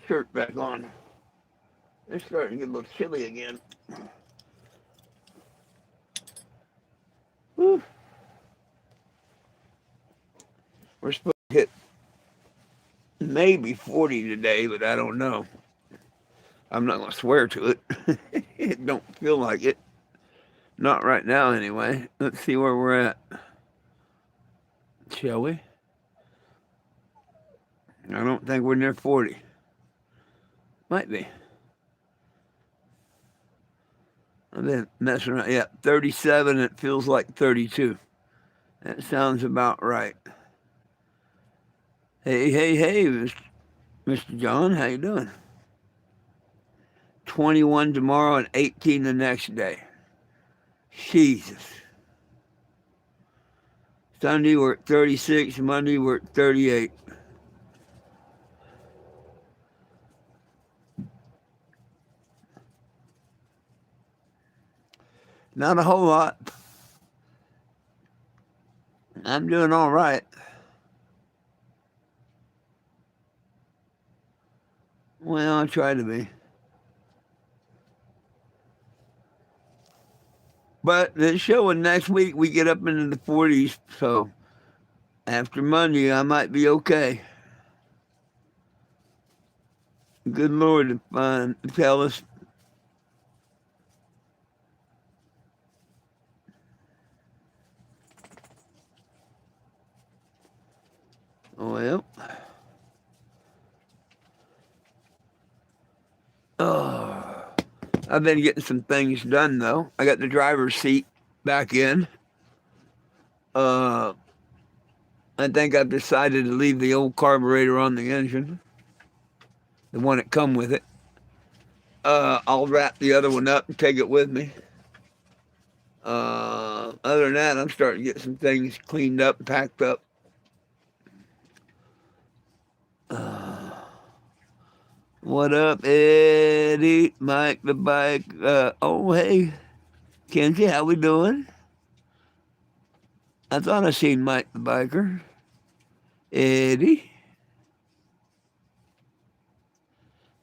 shirt back on. It's starting to get a little chilly again. Whew. We're supposed to hit maybe 40 today, but I don't know. I'm not going to swear to it. It don't feel like it. Not right now, anyway. Let's see where we're at, shall we? I don't think we're near 40. Might be. I've been messing around. Yeah, 37. It feels like 32. That sounds about right. Hey, hey, hey, Mr. John, how you doing? 21 tomorrow and 18 the next day. Jesus. Sunday we're at 36. Monday we're at 38. Not a whole lot. I'm doing all right. Well, I try to be. But the showing next week we get up into the 40s, so after Monday I might be okay. Good Lord, tell us. Well, oh, I've been getting some things done though. I got the driver's seat back in. Uh, I think I've decided to leave the old carburetor on the engine, the one that come with it. I'll wrap the other one up and take it with me. Other than that, I'm starting to get some things cleaned up and packed up. What up, Eddie? Mike the bike. Oh, hey, Kenzie, how we doing? I thought I seen Mike the biker. Eddie,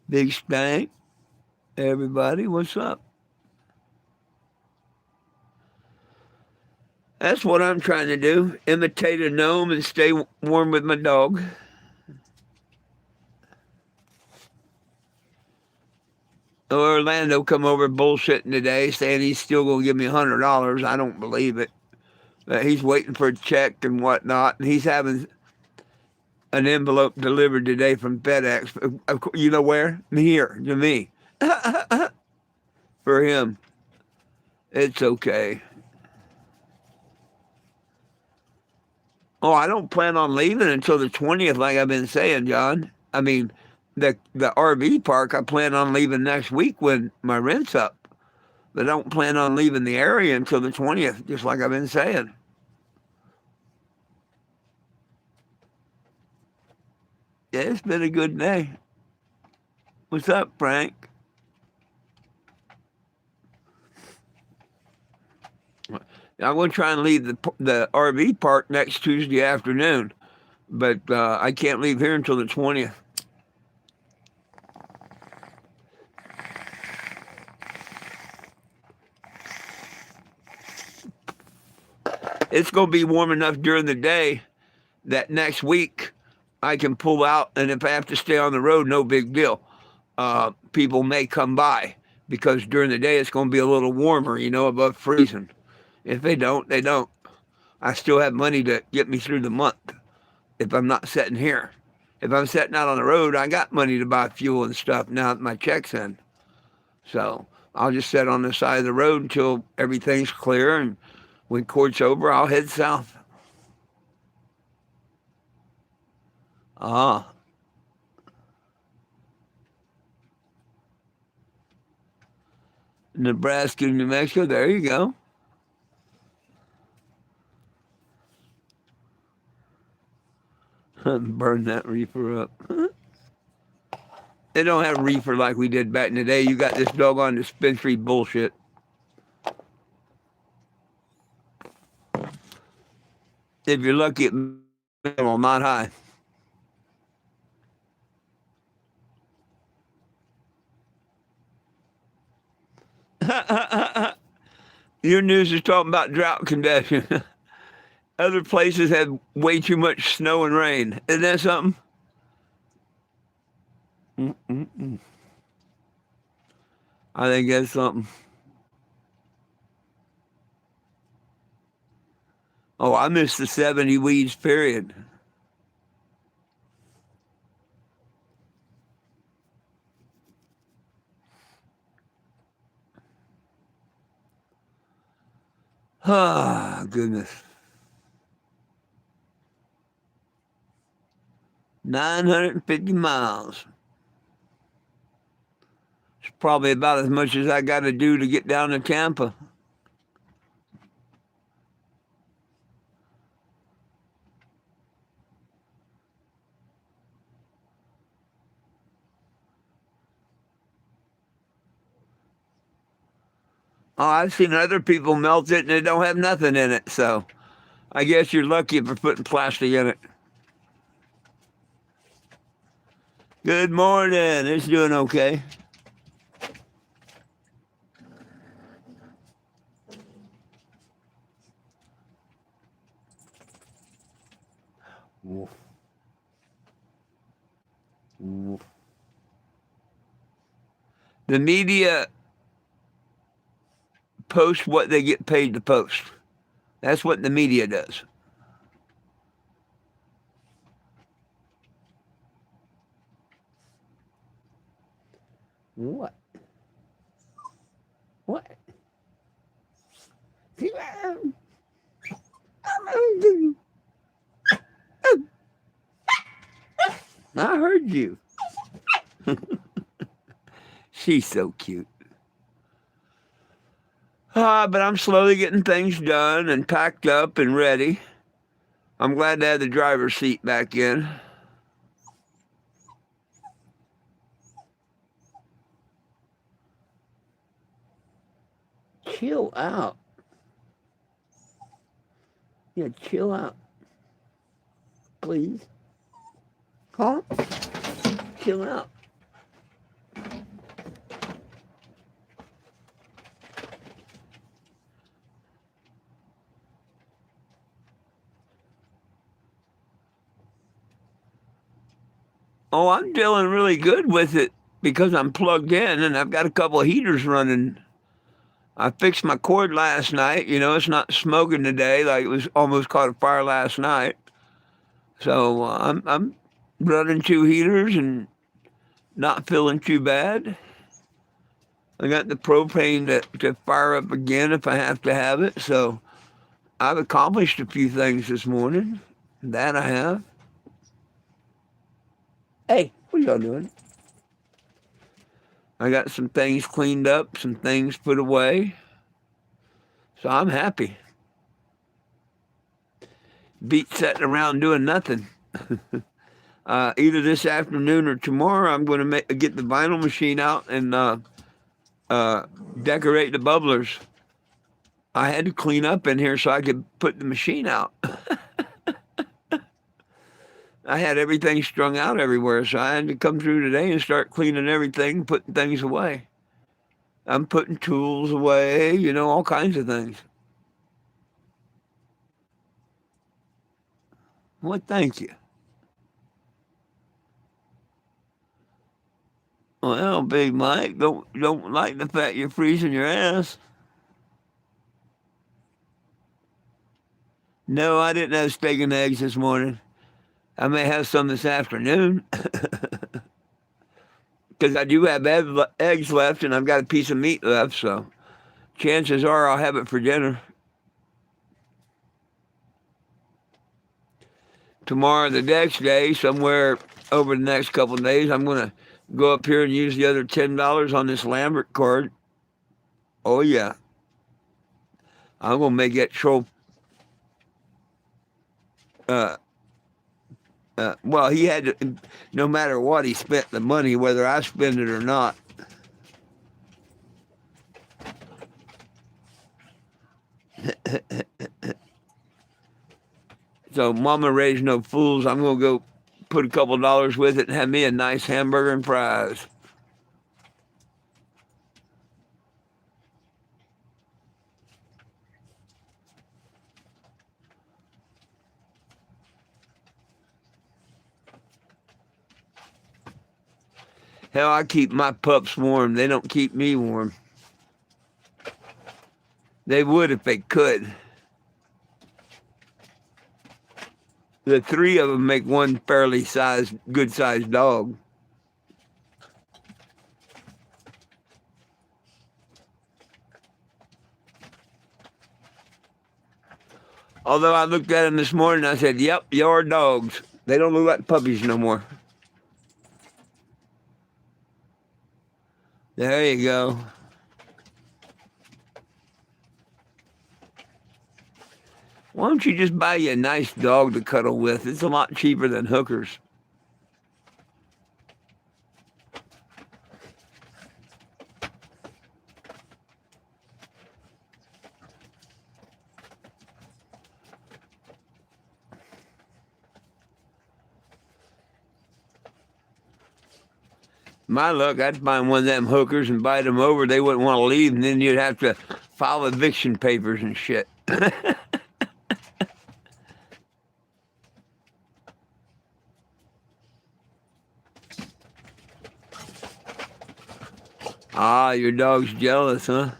Big Stank, everybody, what's up? That's what I'm trying to do. Imitate a gnome and stay warm with my dog. Orlando come over bullshitting today, saying he's still gonna give me $100. I don't believe it. But he's waiting for a check and whatnot, and he's having an envelope delivered today from FedEx. You know where? Here to me. For him, it's okay. Oh, I don't plan on leaving until the 20th, like I've been saying, John. I mean, the RV park, I plan on leaving next week when my rent's up. But I don't plan on leaving the area until the 20th, just like I've been saying. Yeah, it's been a good day. What's up, Frank? I'm going to try and leave the RV park next Tuesday afternoon, but I can't leave here until the 20th. It's going to be warm enough during the day that next week I can pull out, and if I have to stay on the road, no big deal. People may come by because during the day it's going to be a little warmer, above freezing. If they don't, they don't. I still have money to get me through the month if I'm not sitting here. If I'm sitting out on the road, I got money to buy fuel and stuff now that my check's in. So I'll just sit on the side of the road until everything's clear, and when court's over, I'll head south. Ah, Nebraska, New Mexico, there you go. Burn that reefer up. They don't have reefer like we did back in the day. You got this doggone dispensary bullshit. If you're lucky, it's minimal, not high. Your news is talking about drought condition. Other places had way too much snow and rain. Isn't that something? Mm-mm-mm. I think that's something. Oh, I missed the 70 weeds period. Ah, goodness. 950 miles. It's probably about as much as I got to do to get down to Tampa. Oh, I've seen other people melt it and they don't have nothing in it. So I guess you're lucky if you're putting plastic in it. Good morning. It's doing okay. Woof, woof. The media posts what they get paid to post. That's what the media does. What? What? I heard you. She's so cute. But I'm slowly getting things done and packed up and ready. I'm glad to have the driver's seat back in. Chill out. Yeah, chill out, please. Huh? Chill out. Oh, I'm feeling really good with it because I'm plugged in and I've got a couple of heaters running. I fixed my cord last night. You know, it's not smoking today like it was almost caught a fire last night. So I'm running two heaters and not feeling too bad. I got the propane to fire up again if I have to have it. So I've accomplished a few things this morning. That I have. Hey, what are y'all doing? I got some things cleaned up, some things put away. So I'm happy. Beat sitting around doing nothing. Either this afternoon or tomorrow, I'm going to get the vinyl machine out and decorate the bubblers. I had to clean up in here so I could put the machine out. I had everything strung out everywhere, so I had to come through today and start cleaning everything, putting things away. I'm putting tools away, you know, all kinds of things. Well, thank you. Well, Big Mike, don't like the fact you're freezing your ass. No, I didn't have steak and eggs this morning. I may have some this afternoon because I do have eggs left and I've got a piece of meat left. So chances are I'll have it for dinner. Tomorrow, the next day, somewhere over the next couple of days, I'm going to go up here and use the other $10 on this Lambert card. Oh, yeah. I'm going to make it show. Uh, well, he had to, no matter what, he spent the money, whether I spend it or not. So, Mama raised no fools. I'm going to go put a couple dollars with it and have me a nice hamburger and fries. Hell, I keep my pups warm. They don't keep me warm. They would if they could. The three of them make one fairly good sized dog. Although I looked at them this morning, I said, "Yep, you're dogs. They don't look like puppies no more." There you go. Why don't you just buy you a nice dog to cuddle with? It's a lot cheaper than hookers. My luck, I'd find one of them hookers and bite them over. They wouldn't want to leave, and then you'd have to file eviction papers and shit. Ah, your dog's jealous, huh?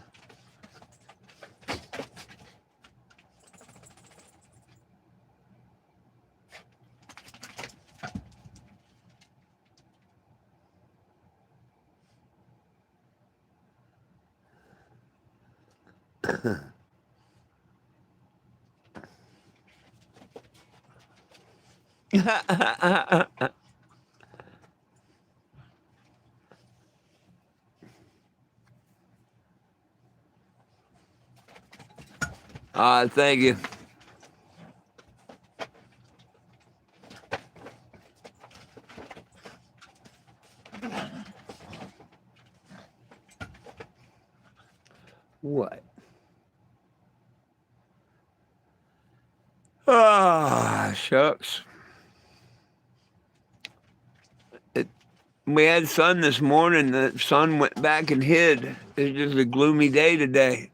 Thank you. What? Ah, shucks. We had sun this morning. The sun went back and hid. It's just a gloomy day today.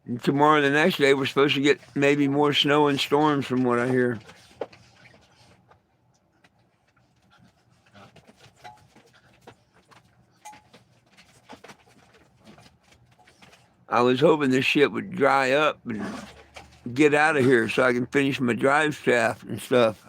And tomorrow, the next day, we're supposed to get maybe more snow and storms from what I hear. I was hoping this shit would dry up and get out of here so I can finish my drive shaft and stuff.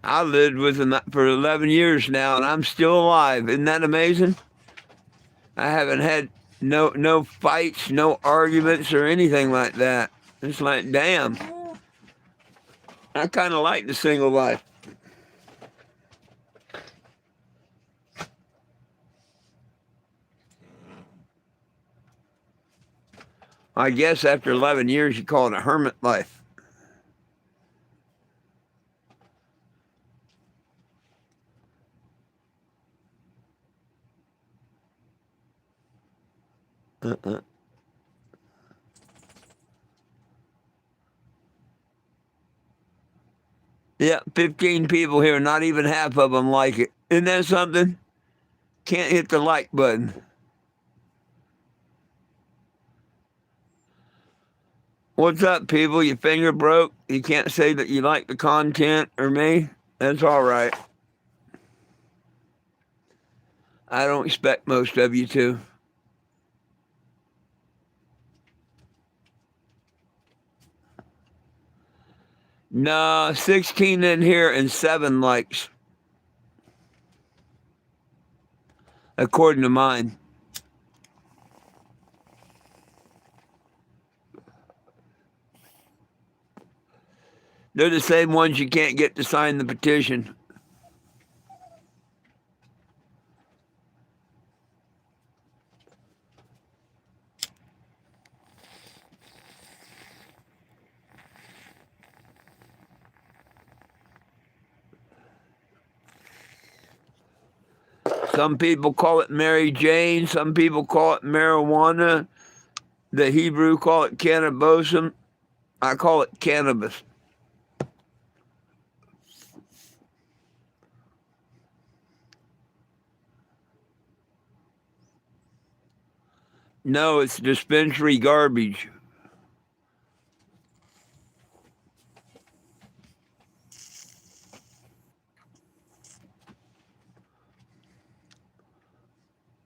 I lived with him for 11 years now, and I'm still alive. Isn't that amazing? I haven't had no fights, no arguments, or anything like that. It's like, damn. I kind of like the single life. I guess after 11 years, you call it a hermit life. Uh-uh. Yeah, 15 people here, not even half of them like it. Isn't that something? Can't hit the like button. What's up, people? Your finger broke? You can't say that you like the content or me? That's all right. I don't expect most of you to. No, 16 in here and 7 likes, according to mine. They're the same ones you can't get to sign the petition. Some people call it Mary Jane. Some people call it marijuana. The Hebrew call it cannabosum. I call it cannabis. No, it's dispensary garbage.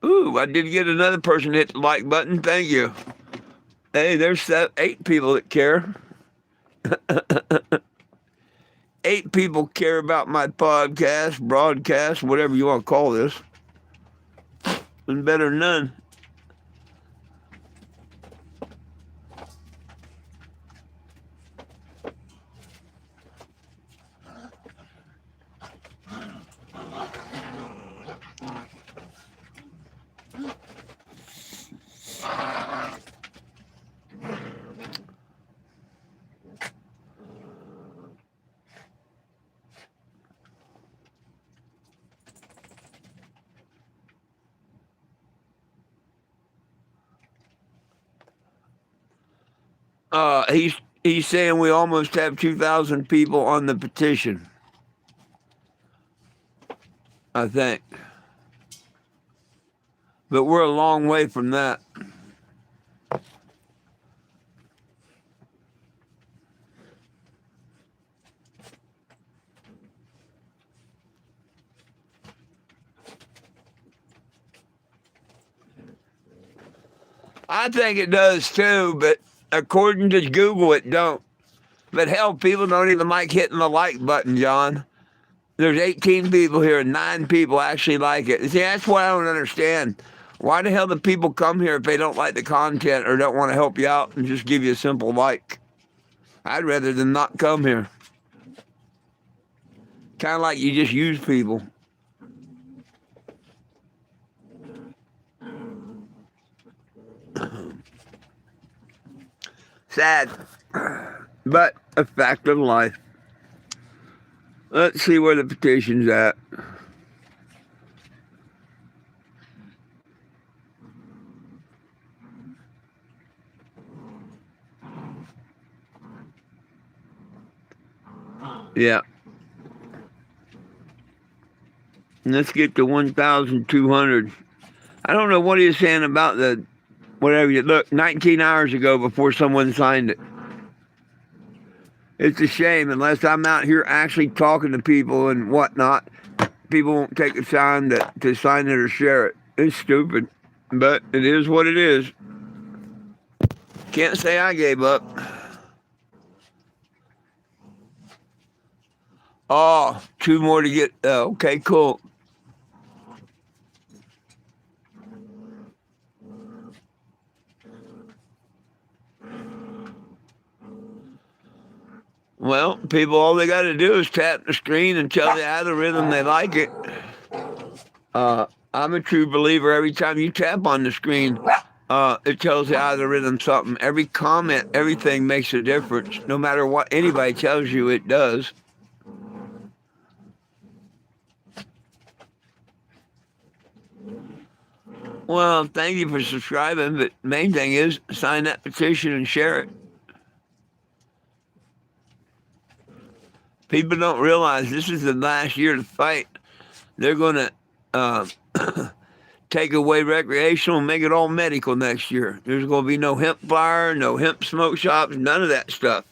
Ooh, I did get another person hit the like button. Thank you. Hey, there's 8 people that care. 8 people care about my podcast, broadcast, whatever you want to call this. And better than none. He's saying we almost have 2,000 people on the petition. I think. But we're a long way from that. I think it does too, but according to Google, it don't. But hell, people don't even like hitting the like button, John. There's 18 people here, and 9 people actually like it. See, that's what I don't understand. Why the hell do people come here if they don't like the content or don't want to help you out and just give you a simple like? I'd rather them not come here. Kind of like you just use people. Sad, but a fact of life. Let's see where the petition's at. Yeah. Let's get to 1,200. I don't know what he's saying about the whatever you look 19 hours ago before someone signed it. It's a shame unless I'm out here actually talking to people and whatnot. People won't take the time to sign it or share it. It's stupid, but it is what it is. Can't say I gave up. Oh, 2 more to get. Okay, cool. Well, people, all they got to do is tap the screen and tell the algorithm they like it. I'm a true believer. Every time you tap on the screen, it tells the algorithm something. Every comment, everything makes a difference. No matter what anybody tells you, it does. Well, thank you for subscribing, but main thing is sign that petition and share it. People don't realize this is the last year to fight. They're going to take away recreational and make it all medical next year. There's going to be no hemp flower, no hemp smoke shops, none of that stuff.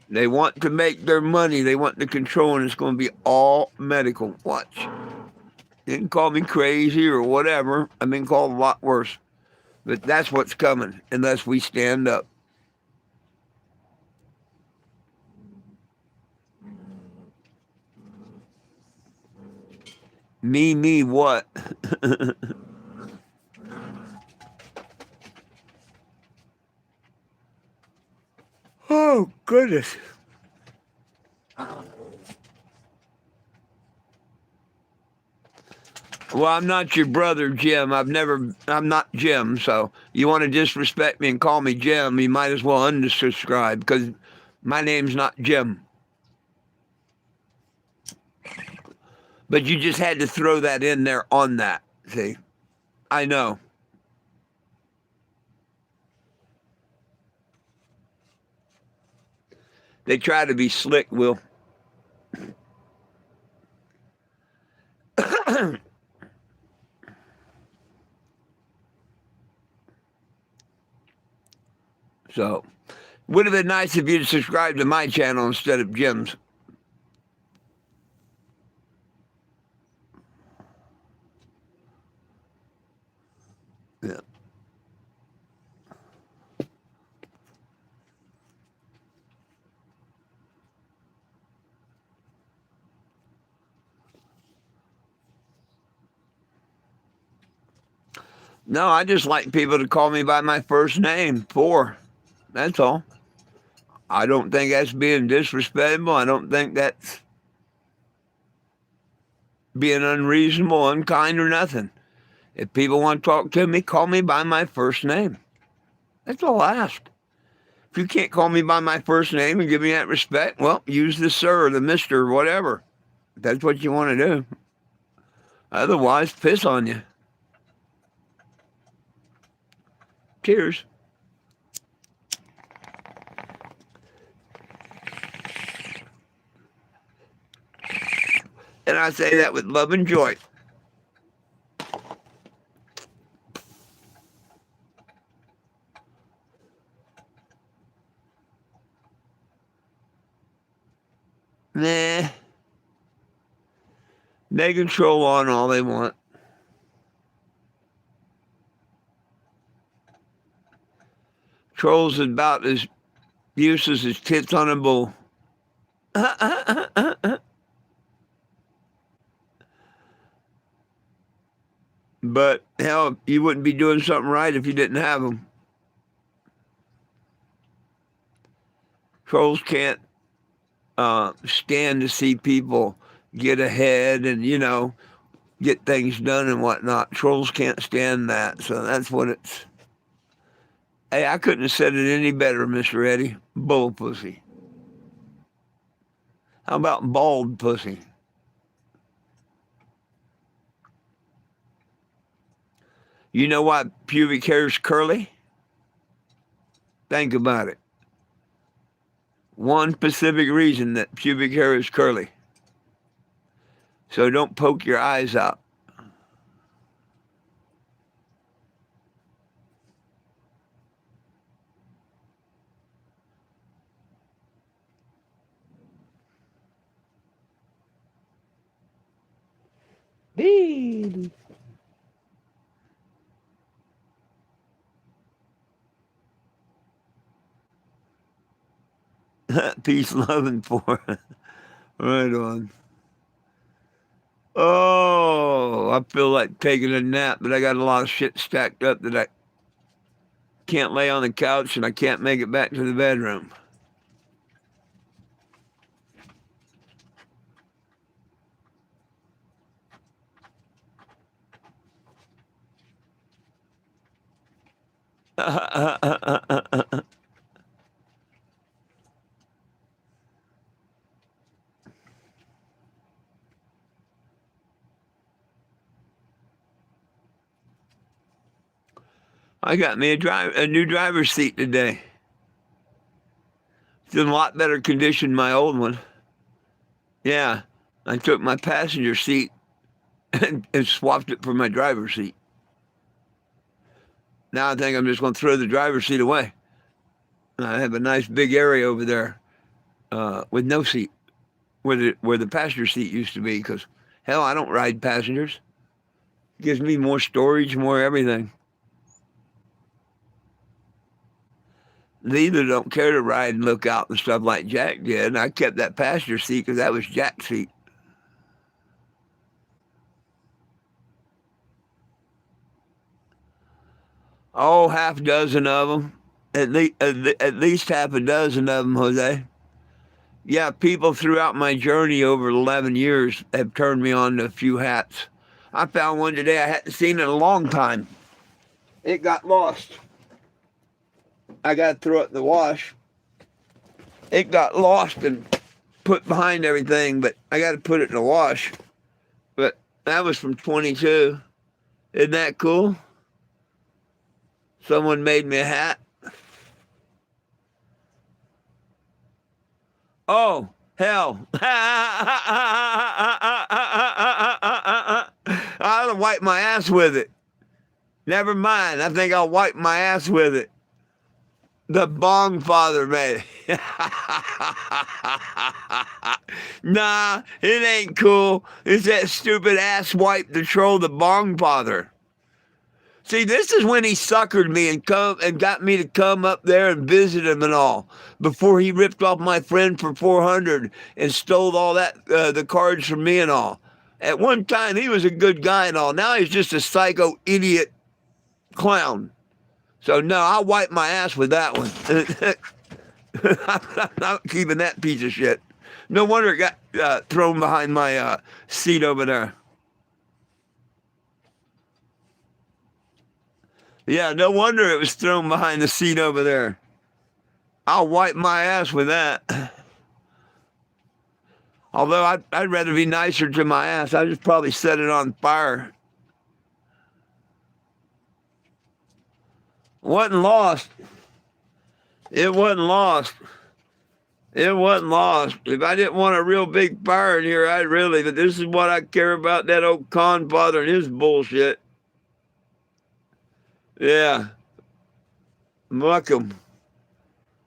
They want to make their money. They want the control, and it's going to be all medical. Watch. You can call me crazy or whatever. I've been called a lot worse. But that's what's coming unless we stand up. Me, what? Oh, goodness. Well, I'm not your brother, Jim. I'm not Jim. So you want to disrespect me and call me Jim, you might as well unsubscribe because my name's not Jim. But you just had to throw that in there on that. See? I know. They try to be slick, Will. So, would have been nice if you'd subscribed to my channel instead of Jim's. No, I just like people to call me by my first name, Four. That's all. I don't think that's being disrespectful. I don't think that's being unreasonable, unkind, or nothing. If people want to talk to me, call me by my first name. That's all I ask. If you can't call me by my first name and give me that respect, well, use the sir or the mister or whatever. If that's what you want to do. Otherwise, piss on you. Cheers. And I say that with love and joy. Nah. They can troll on all they want. Trolls is about as useless as tits on a bull. But hell, you wouldn't be doing something right if you didn't have them. Trolls can't stand to see people get ahead and, get things done and whatnot. Trolls can't stand that. So that's what it's. Hey, I couldn't have said it any better, Mr. Eddie. Bull pussy. How about bald pussy? You know why pubic hair is curly? Think about it. One specific reason that pubic hair is curly. So don't poke your eyes out. Peace, love, and poor. Right on. Oh, I feel like taking a nap, but I got a lot of shit stacked up that I can't lay on the couch and I can't make it back to the bedroom. I got me a new driver's seat today. It's in a lot better condition than my old one. Yeah, I took my passenger seat and swapped it for my driver's seat. Now I think I'm just going to throw the driver's seat away. I have a nice big area over there with no seat, where the passenger seat used to be. Because hell, I don't ride passengers. It gives me more storage, more everything. Neither don't care to ride and look out and stuff like Jack did. And I kept that passenger seat because that was Jack's seat. Oh, half a dozen of them. At least half a dozen of them, Jose. Yeah, people throughout my journey over 11 years have turned me on to a few hats. I found one today I hadn't seen in a long time. It got lost. I got to throw it in the wash. It got lost and put behind everything, but I got to put it in the wash. But that was from 22. Isn't that cool? Someone made me a hat. Oh, hell. I'll wipe my ass with it. Never mind. I think I'll wipe my ass with it. The Bong Father made it. Nah, it ain't cool. It's that stupid ass wipe to troll the Bong Father. See, this is when he suckered me and got me to come up there and visit him and all. Before he ripped off my friend for 400 and stole all that the cards from me and all. At one time, he was a good guy and all. Now he's just a psycho idiot clown. So no, I'll wipe my ass with that one. I'm not keeping that piece of shit. No wonder it got thrown behind my seat over there. Yeah, no wonder it was thrown behind the seat over there. I'll wipe my ass with that. Although I'd rather be nicer to my ass. I just probably set it on fire. Wasn't lost. It wasn't lost. It wasn't lost. If I didn't want a real big fire in here, I'd really, but this is what I care about, that old con father and his bullshit. Yeah. Muck 'em.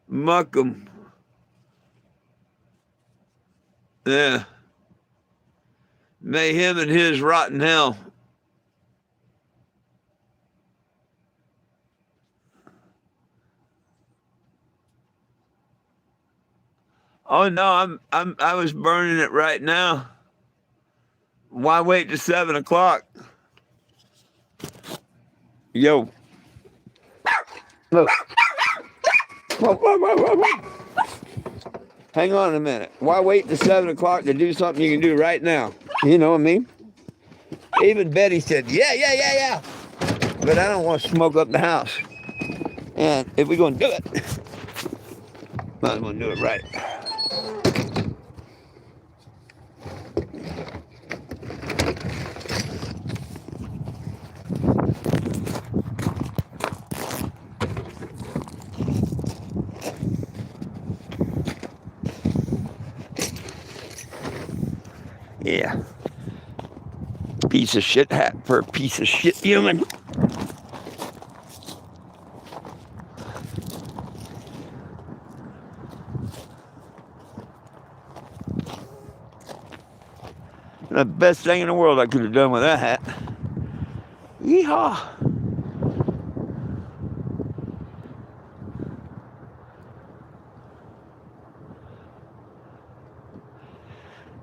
Muck 'em. Yeah. May him and his rot in hell. Oh no, I was burning it right now. Why wait to 7 o'clock? Yo. Look. Hang on a minute. Why wait to 7 o'clock to do something you can do right now? You know what I mean? Even Betty said, yeah. But I don't want to smoke up the house. And if we're going to do it, might as well do it right. Yeah. Piece of shit hat for a piece of shit human. The best thing in the world I could have done with that hat. Yeehaw.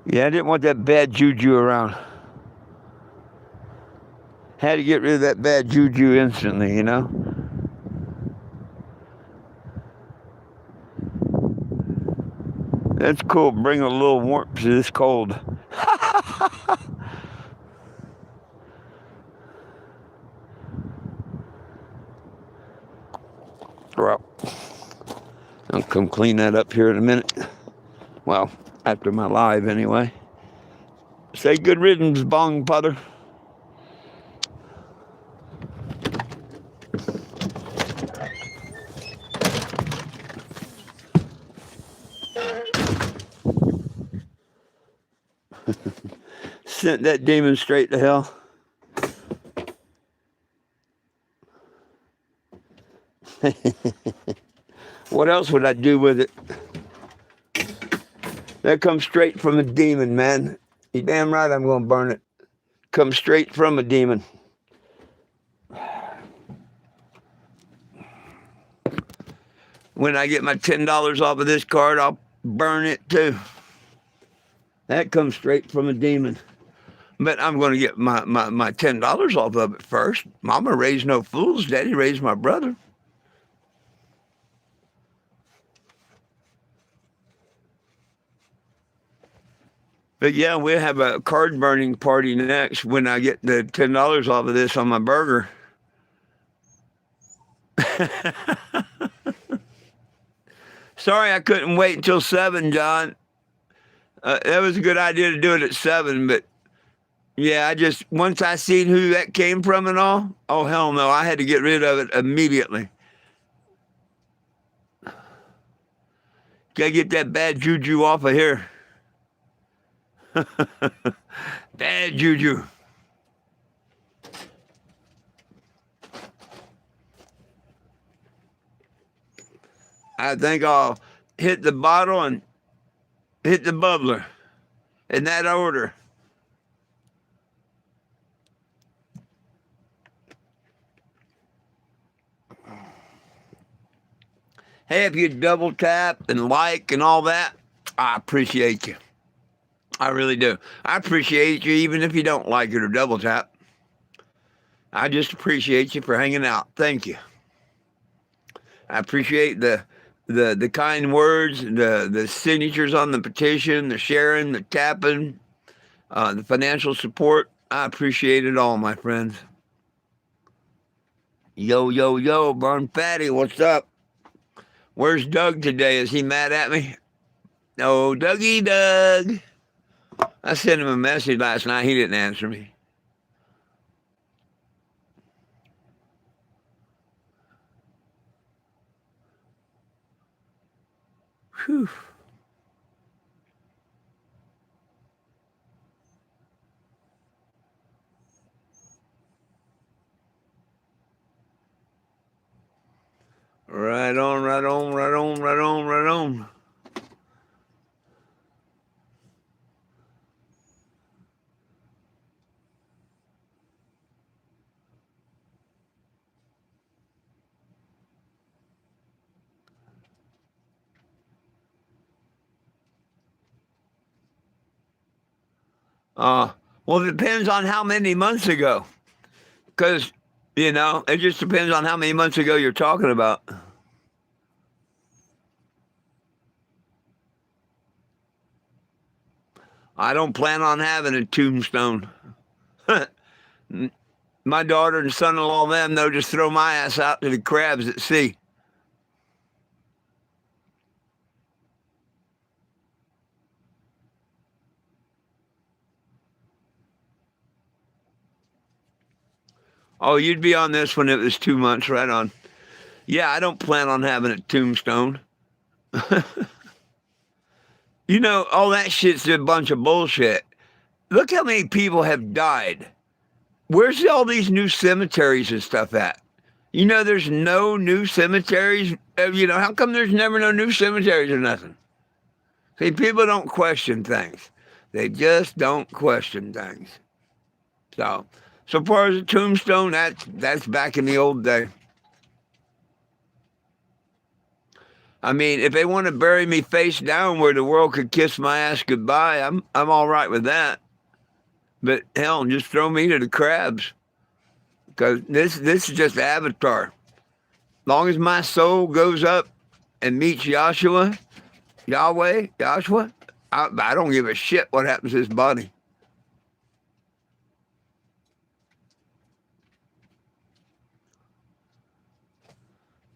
Yeah, I didn't want that bad juju around. Had to get rid of that bad juju instantly, you know? That's cool. Bring a little warmth to this cold. Well, I'll come clean that up here in a minute. Well, after my live anyway. Say good riddance, bong putter. Sent that demon straight to hell. What else would I do with it? That comes straight from a demon, man. You damn right I'm going to burn it. Comes straight from a demon. When I get my $10 off of this card, I'll burn it too. That comes straight from a demon. But I'm going to get my $10 off of it first. Mama raised no fools. Daddy raised my brother. But yeah, we'll have a card burning party next when I get the $10 off of this on my burger. Sorry I couldn't wait until 7, John. That was a good idea to do it at 7, but yeah, once I seen who that came from and all, oh hell no, I had to get rid of it immediately. Gotta get that bad juju off of here. Bad juju. I think I'll hit the bottle and hit the bubbler in that order. Hey, if you double tap and like and all that, I appreciate you. I really do. I appreciate you even if you don't like it or double tap. I just appreciate you for hanging out. Thank you. I appreciate the kind words, the signatures on the petition, the sharing, the tapping, the financial support. I appreciate it all, my friends. Yo, yo, yo, Burn Fatty, what's up? Where's Doug today? Is he mad at me? No, Dougie Doug. I sent him a message last night. He didn't answer me. Whew. Right on, right on, right on, right on, right on. Well, it depends on how many months ago. Because, it just depends on how many months ago you're talking about. I don't plan on having a tombstone. My daughter and son-in-law, them, they'll just throw my ass out to the crabs at sea. Oh, you'd be on this when it was 2 months, right on. Yeah, I don't plan on having a tombstone. All that shit's a bunch of bullshit. Look how many people have died. Where's all these new cemeteries and stuff at? There's no new cemeteries. How come there's never no new cemeteries or nothing? See, people don't question things. They just don't question things. So far as a tombstone, that's back in the old day. I mean, if they want to bury me face down where the world could kiss my ass goodbye, I'm all right with that. But hell, just throw me to the crabs, because this is just Avatar. Long as my soul goes up and meets Yahweh, I don't give a shit what happens to this body.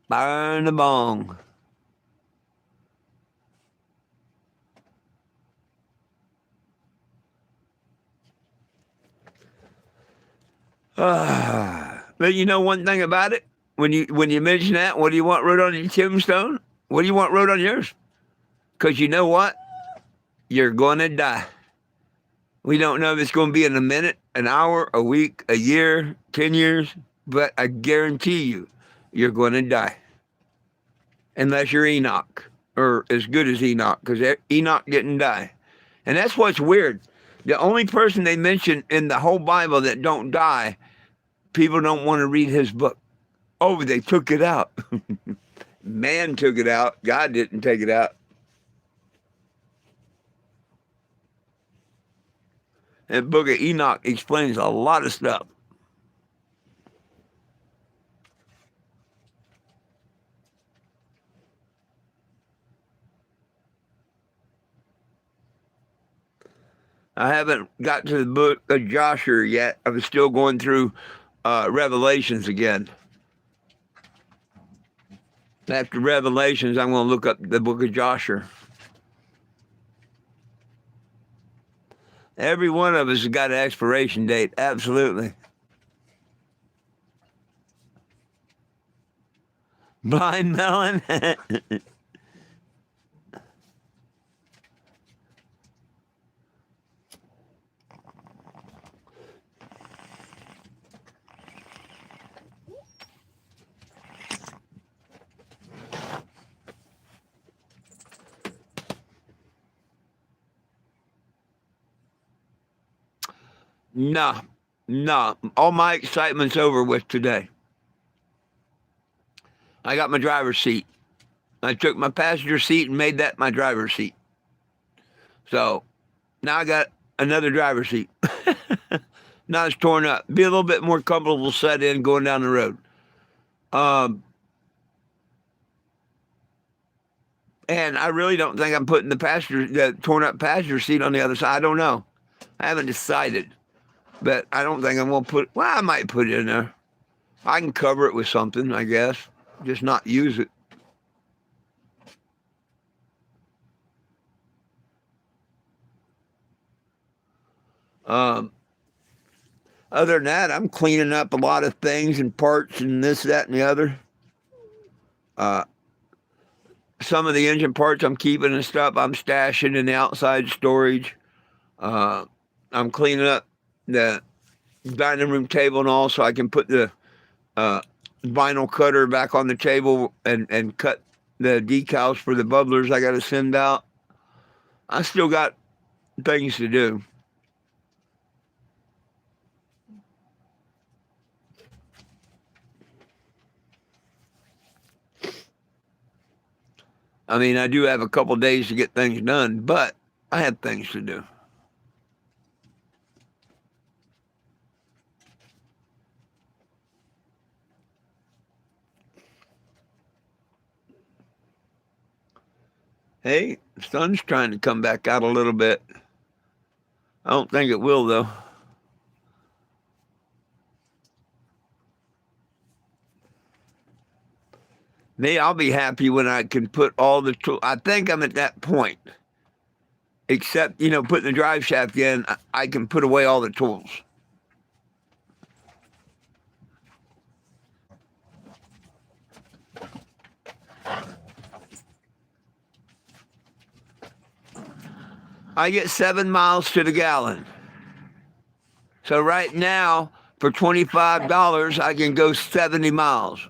Burn the bong. But one thing about it, when you mention that, what do you want wrote on your tombstone? What do you want wrote on yours? Because you know what? You're going to die. We don't know if it's going to be in a minute, an hour, a week, a year, 10 years, but I guarantee you're going to die. Unless you're Enoch, or as good as Enoch, because Enoch didn't die. And that's what's weird. The only person they mention in the whole Bible that don't die, people don't want to read his book. Oh, they took it out. Man took it out. God didn't take it out. And the book of Enoch explains a lot of stuff. I haven't got to the book of Joshua yet. I'm still going through Revelations again. After Revelations, I'm going to look up the book of Joshua. Every one of us has got an expiration date. Absolutely. Blind melon. No, no. All my excitement's over with today. I got my driver's seat. I took my passenger seat and made that my driver's seat. So now I got another driver's seat. not as torn up. Be a little bit more comfortable set in going down the road. Um, and I really don't think I'm putting the torn up passenger seat on the other side. I don't know. I haven't decided, but I don't think I'm gonna put. Well, I might put it in there. I can cover it with something, I guess. Just not use it. Um, Other than that, I'm cleaning up a lot of things and parts and this, that, and the other. Uh, some of the engine parts I'm keeping and stuff I'm stashing in the outside storage. Uh, I'm cleaning up the dining room table and all, so I can put the uh, vinyl cutter back on the table and cut the decals for the bubblers I got to send out. I still got things to do. I mean, I do have a couple days to get things done, but I have things to do. Hey, the sun's trying to come back out a little bit. I don't think it will, though. Me, I'll be happy when I can put all the tools. I think I'm at that point. Except, putting the drive shaft in, I can put away all the tools. I get 7 miles to the gallon. So right now, for $25, I can go 70 miles.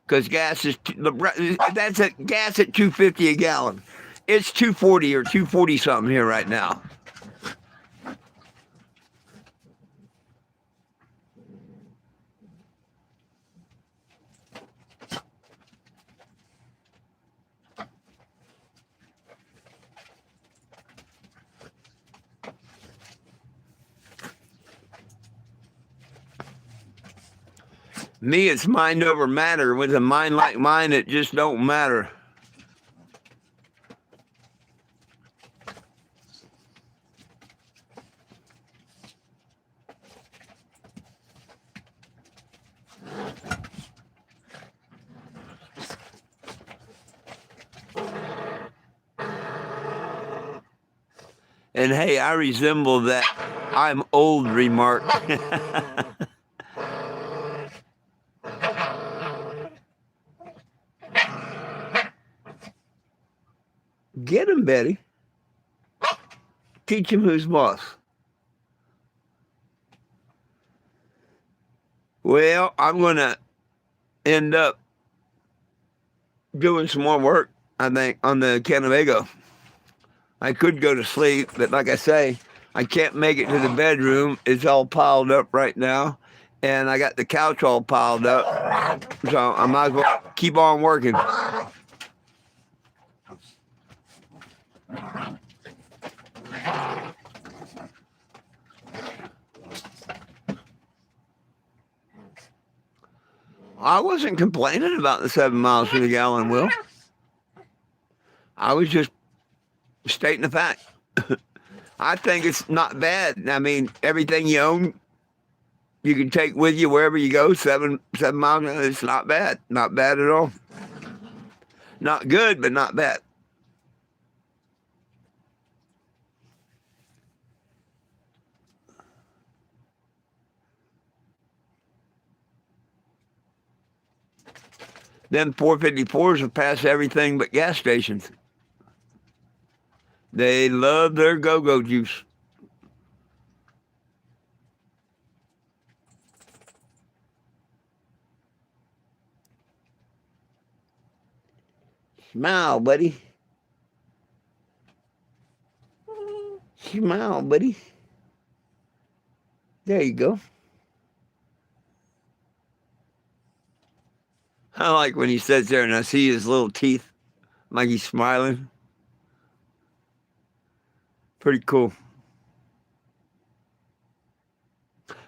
Because that's at gas at 250 a gallon. It's 240 or 240 something here right now. Me, it's mind over matter. With a mind like mine, it just don't matter. And hey, I resemble that I'm old remark. Get him, Betty. Teach him who's boss. Well, I'm going to end up doing some more work, I think, on the Kennebago. I could go to sleep, but like I say, I can't make it to the bedroom. It's all piled up right now. And I got the couch all piled up. So I might as well keep on working. I wasn't complaining about the 7 miles to the gallon, Will. I was just stating the fact. I think it's not bad. I mean, everything you own, you can take with you wherever you go. 7 miles, it's not bad. Not bad at all. Not good, but not bad. Them 454s have passed everything but gas stations. They love their go-go juice. Smile, buddy. Smile, buddy. There you go. I like when he sits there and I see his little teeth. like he's smiling. Pretty cool.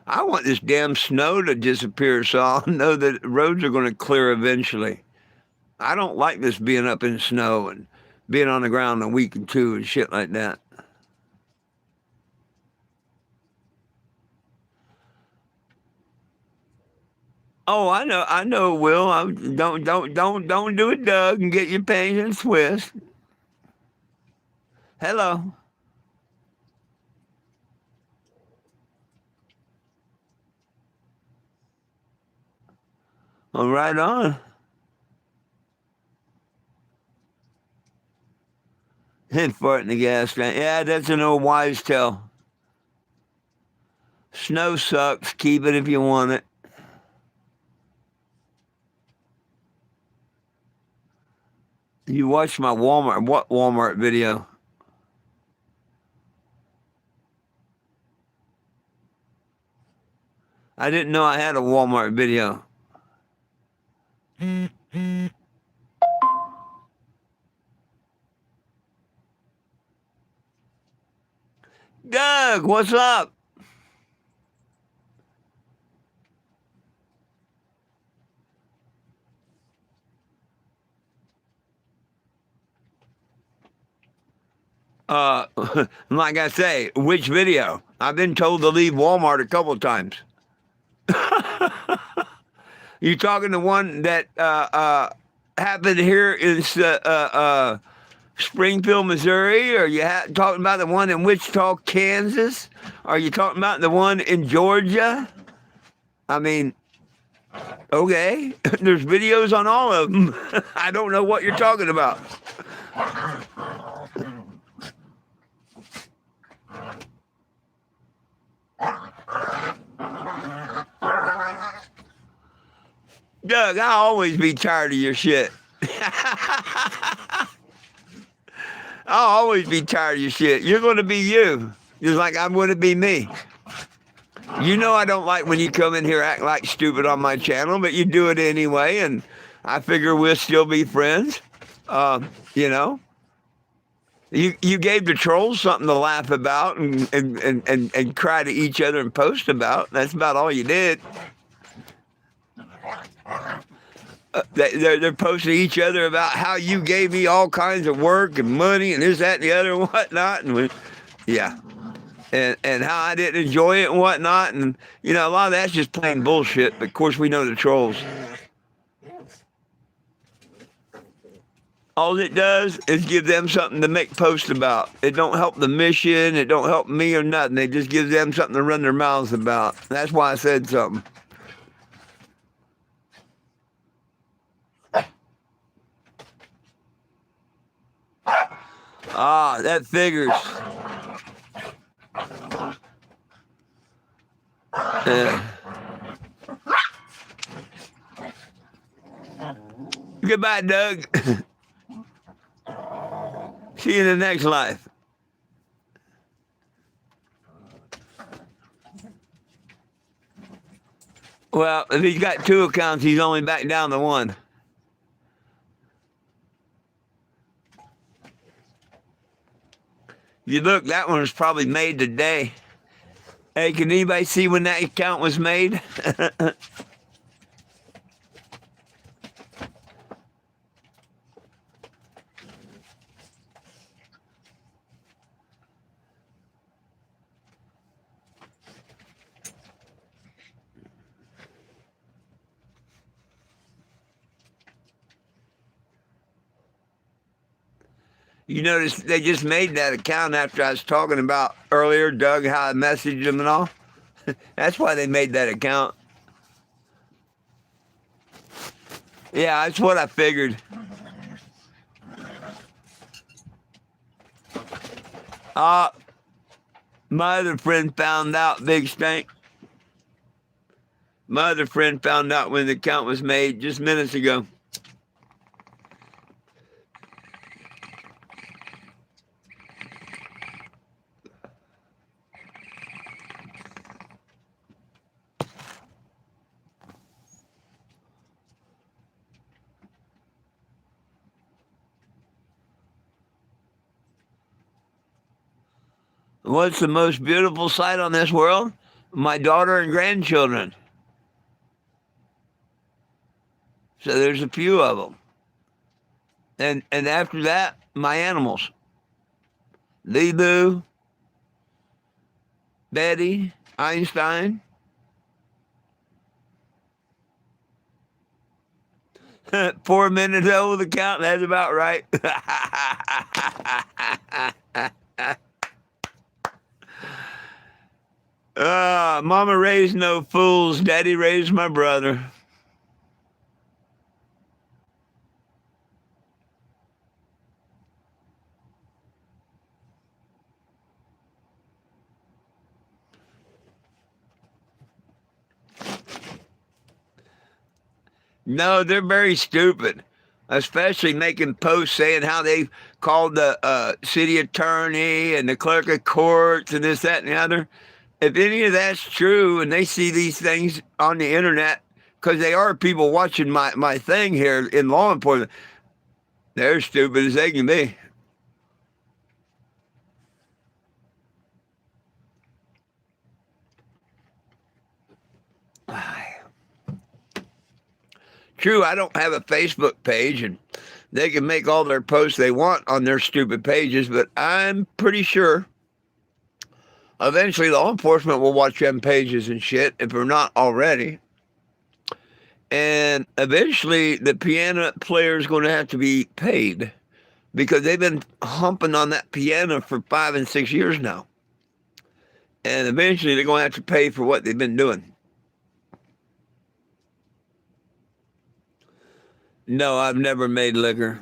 I want this damn snow to disappear so I'll know that roads are going to clear eventually. I don't like this being up in snow and being on the ground a week or two and shit like that. Oh, I know, Will. Don't do it, Doug, and get your patience twist. Hello. Well, right on. Hit fart in the gas tank. Yeah, that's an old wives' tale. Snow sucks. Keep it if you want it. You watched my Walmart. What Walmart video? I didn't know I had a Walmart video. Doug, what's up? Uh, like I say, which video? I've been told to leave Walmart a couple of times. You talking the one that happened here in Springfield, Missouri? Or you talking about the one in Wichita, Kansas? Are you talking about the one in Georgia? I mean, okay, there's videos on all of them. I don't know what you're talking about. Doug, I'll always be tired of your shit. I'll always be tired of your shit. You're going to be you, just like I'm going to be me. You know I don't like when you come in here act like stupid on my channel, but you do it anyway, and I figure we'll still be friends. You know, you gave the trolls something to laugh about and cry to each other and post about. That's about all you did. They're posting each other about how you gave me all kinds of work and money and this, that, and the other and whatnot. Yeah. And how I didn't enjoy it and whatnot. And, you know, a lot of that's just plain bullshit. But, of course, we know the trolls. All it does is give them something to make posts about. It don't help the mission. It don't help me or nothing. It just gives them something to run their mouths about. That's why I said something. Ah, that figures. Uh, Goodbye, Doug. See you in the next life. Well, if he's got two accounts, he's only back down to one. You look, that one was probably made today. Hey, can anybody see when that account was made? You notice they just made that account after I was talking about earlier, Doug, how I messaged them and all. That's why they made that account. Yeah, that's what I figured. Uh, my other friend found out, Big Stank. My other friend found out when the account was made just minutes ago. What's the most beautiful sight on this world? My daughter and grandchildren. So there's a few of them. And after that, my animals. Lebu, Betty, Einstein. 4 minutes over the count, that's about right. Mama raised no fools, Daddy raised my brother. No, they're very stupid, especially making posts saying how they called the city attorney and the clerk of courts and this, that, and the other. If any of that's true and they see these things on the internet, because they are people watching my thing here in law enforcement, they're stupid as they can be. True, I don't have a Facebook page, and they can make all their posts they want on their stupid pages, but I'm pretty sure eventually law enforcement will watch them pages and shit if they're not already. And eventually the piano player is going to have to be paid because they've been humping on that piano for 5 and 6 years now. And eventually they're going to have to pay for what they've been doing. No, I've never made liquor.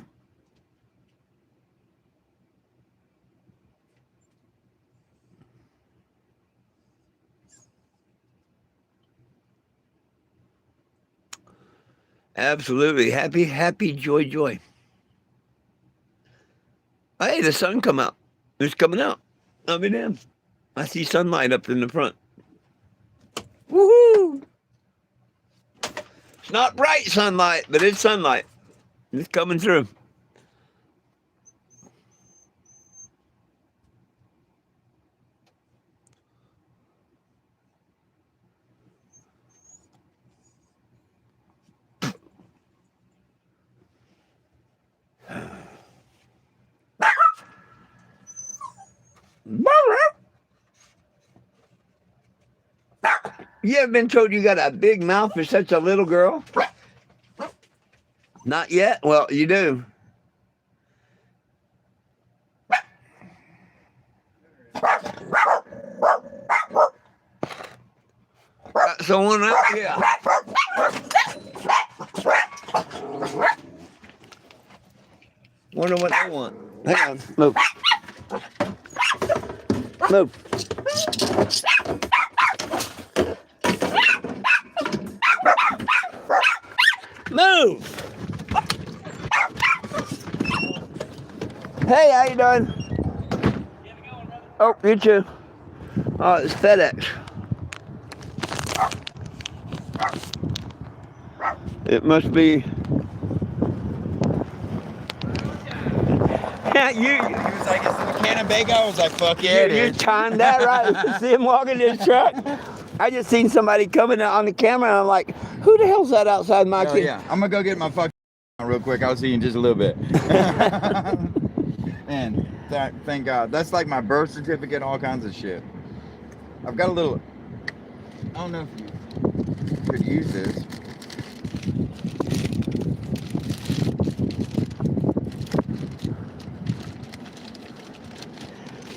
Absolutely. Happy, happy, joy, joy. Hey, the sun come out. It's coming out. I'll be damned. I see sunlight up in the front. Woohoo! It's not bright sunlight, but it's sunlight. It's coming through. You ever been told you got a big mouth for such a little girl? Not yet? Well, you do. Someone else? Yeah. Wonder what they want. Hang on. Move. Move. Move. Hey, how you doing? Oh, you too. Oh, it's FedEx. It must be. Yeah, He was like, "Is it a can of bacon?" I was like, "Fuck yeah, it you is." timed that right. See him walking his truck. I just seen somebody coming out on the camera, and I'm like, "Who the hell's that outside my Oh kid?" yeah, I'm gonna go get my fucking real quick. I'll see you in just a little bit. And thank God, that's like my birth certificate, all kinds of shit. I've got a little. I don't know if you could use this.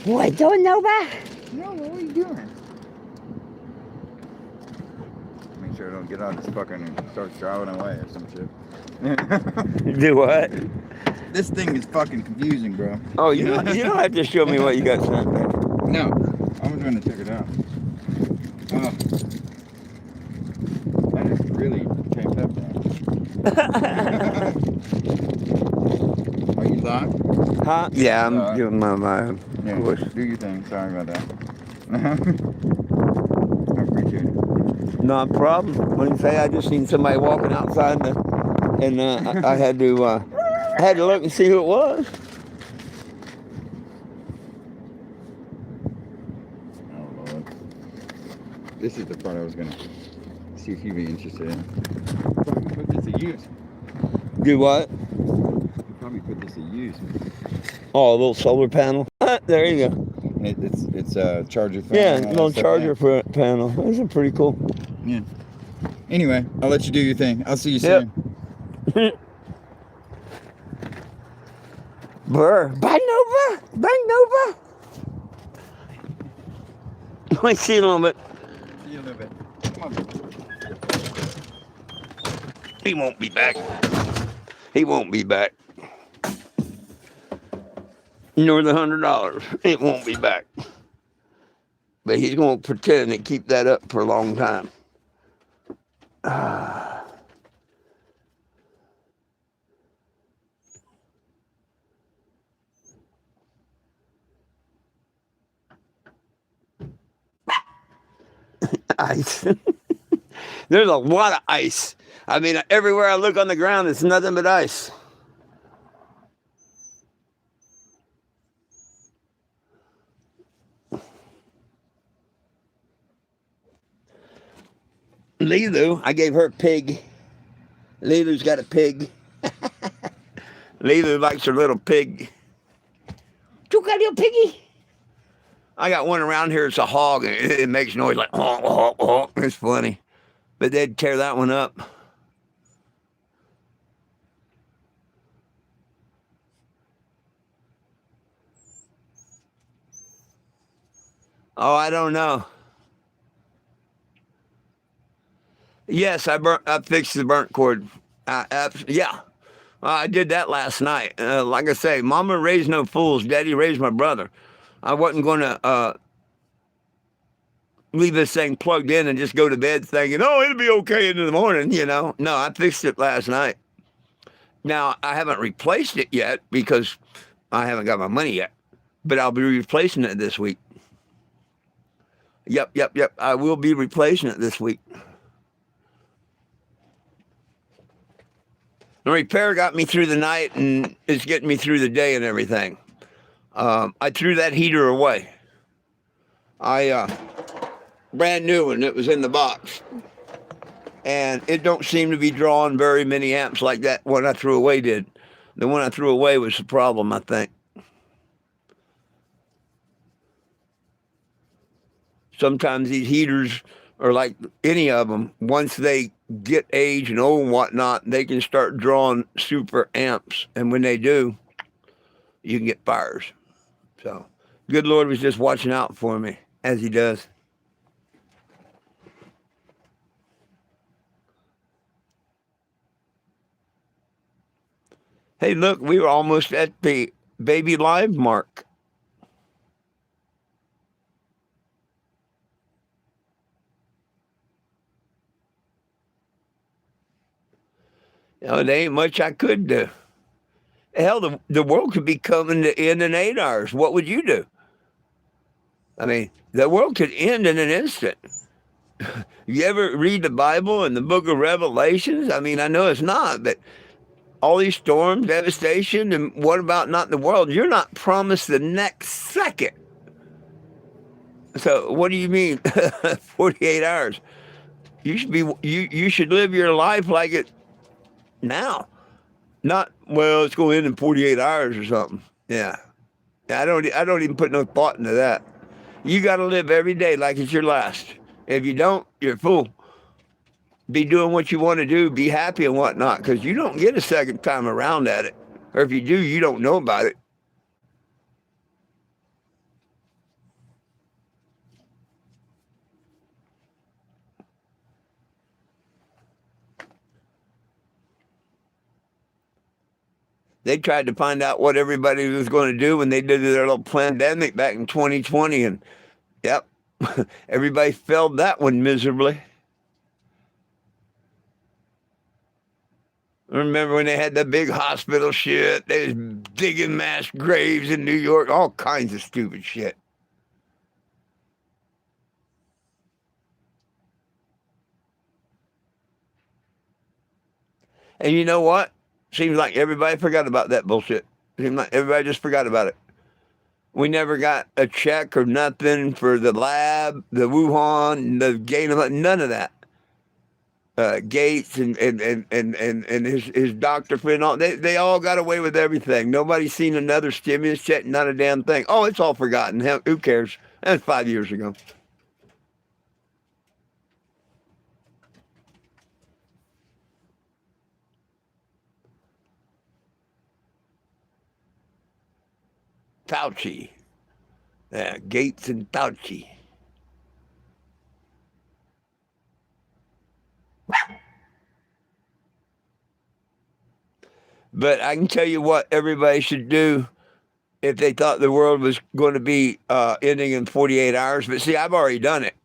What, don't know that? No, what are you doing? Make sure I don't get out of this fucking and start driving away or some shit. Do what? This thing is fucking confusing, bro. Oh, you don't have to show me what you got sent there. No, I'm trying to check it out. Oh, that is really taped up now. Are you live? Huh? Yeah, I'm doing my Yeah, voice. do your thing. Sorry about that. I appreciate it. No problem. When you say I just seen somebody walking outside, and I had to look and see who it was. This is the part I was gonna see if you'd be interested in. Probably put this to use. Do what? You probably put this to use. Oh, a little solar panel. There you go. It's a charger phone. Yeah, and all little that stuff, charger panel. Those are pretty cool. Yeah. Anyway, I'll let you do your thing. I'll see you Yep. soon. Burr. Bye, Nova. Bye, Nova. Let me see a little bit. See you in a little bit. Come on. He won't be back. He won't be back. Nor the $100. It won't be back. But he's going to pretend and keep that up for a long time. Ice. There's a lot of ice. I mean, everywhere I look on the ground, it's nothing but ice. Lilu, I gave her a pig. Lilu's got a pig. Lilu likes her little pig. You got a little piggy? I got one around here. It's a hog, and it makes noise like honk, honk, honk. It's funny, but they'd tear that one up. Oh, I don't know. Yes, I fixed the burnt cord. Yeah, I did that last night. Like I say, Mama raised no fools. Daddy raised my brother. I wasn't going to leave this thing plugged in and just go to bed thinking, oh, it'll be okay in the morning, you know. No, I fixed it last night. Now, I haven't replaced it yet because I haven't got my money yet, but I'll be replacing it this week. Yep. I will be replacing it this week. The repair got me through the night and it's getting me through the day and everything. I threw that heater away. Brand new one. It was in the box. And it don't seem to be drawing very many amps like that one I threw away did. The one I threw away was the problem, I think. Sometimes these heaters are like any of them. Once they get age and old and whatnot, they can start drawing super amps. And when they do, you can get fires. So, good Lord was just watching out for me, as he does. Hey, look, we were almost at the baby live mark. You know, there ain't much I could do. Hell, the world could be coming to end in 8 hours. What would you do? I mean, the world could end in an instant. You ever read the Bible and the book of Revelations? I mean, I know it's not, but all these storms, devastation, and what about not in the world? You're not promised the next second. So what do you mean 48 hours? You should live your life like it now. Not, well, it's going to end in 48 hours or something. Yeah. I don't even put no thought into that. You got to live every day like it's your last. If you don't, you're a fool. Be doing what you want to do, be happy and whatnot, because you don't get a second time around at it. Or if you do, you don't know about it. They tried to find out what everybody was going to do when they did their little pandemic back in 2020, and yep, everybody failed that one miserably. Remember when they had the big hospital shit? They was digging mass graves in New York, all kinds of stupid shit. And you know what? Seems like everybody forgot about that bullshit. Seems like everybody just forgot about it. We never got a check or nothing for the lab, the Wuhan, the Gain, none of that. Gates and his doctor friend, all they all got away with everything. Nobody's seen another stimulus check, not a damn thing. Oh, it's all forgotten. Hell, who cares? That's 5 years ago. Fauci. Yeah, Gates and Fauci. But I can tell you what everybody should do if they thought the world was going to be ending in 48 hours. But see, I've already done it.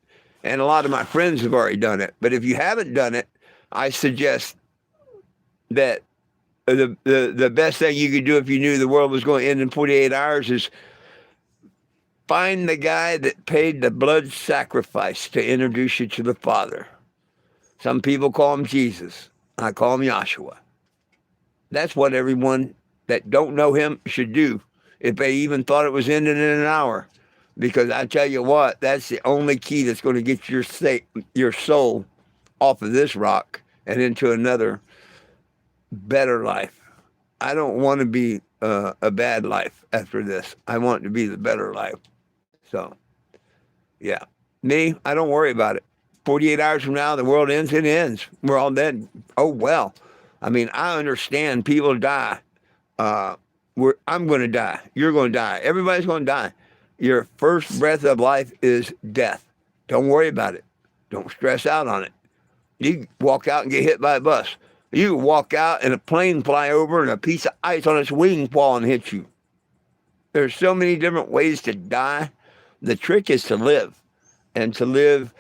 And a lot of my friends have already done it. But if you haven't done it, I suggest that the best thing you could do if you knew the world was going to end in 48 hours is find the guy that paid the blood sacrifice to introduce you to the Father. Some people call him Jesus. I call him Yahshua. That's what everyone that don't know him should do if they even thought it was ending in an hour. Because I tell you what, that's the only key that's going to get your soul off of this rock and into another better life. I don't want to be a bad life after this. I want to be the better life. So, yeah. Me, I don't worry about it. 48 hours from now, the world ends, it ends. We're all dead. Oh, well. I mean, I understand people die. I'm going to die. You're going to die. Everybody's going to die. Your first breath of life is death. Don't worry about it. Don't stress out on it. You can walk out and get hit by a bus. You can walk out and a plane fly over and a piece of ice on its wing fall and hit you. There's so many different ways to die. The trick is to live, and to live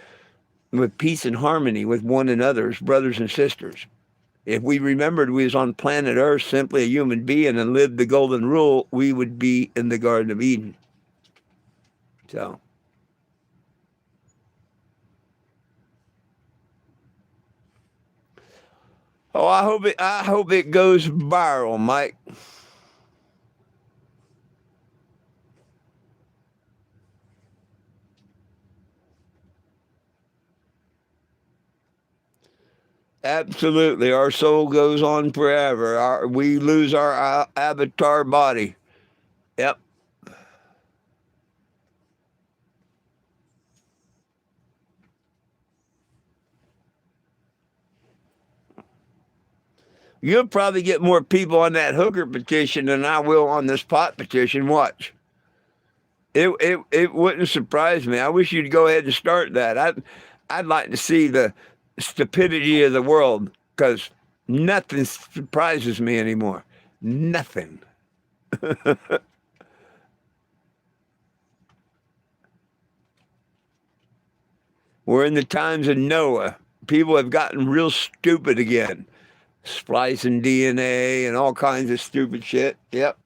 with peace and harmony with one another as brothers and sisters. If we remembered we was on planet Earth, simply a human being, and lived the golden rule, we would be in the Garden of Eden. So, I hope it goes viral, Mike. Absolutely, our soul goes on forever. We lose our avatar body. Yep. You'll probably get more people on that hooker petition than I will on this pot petition. Watch. It wouldn't surprise me. I wish you'd go ahead and start that. I'd like to see the stupidity of the world, because nothing surprises me anymore. Nothing. We're in the times of Noah. People have gotten real stupid again. Splicing DNA and all kinds of stupid shit. Yep.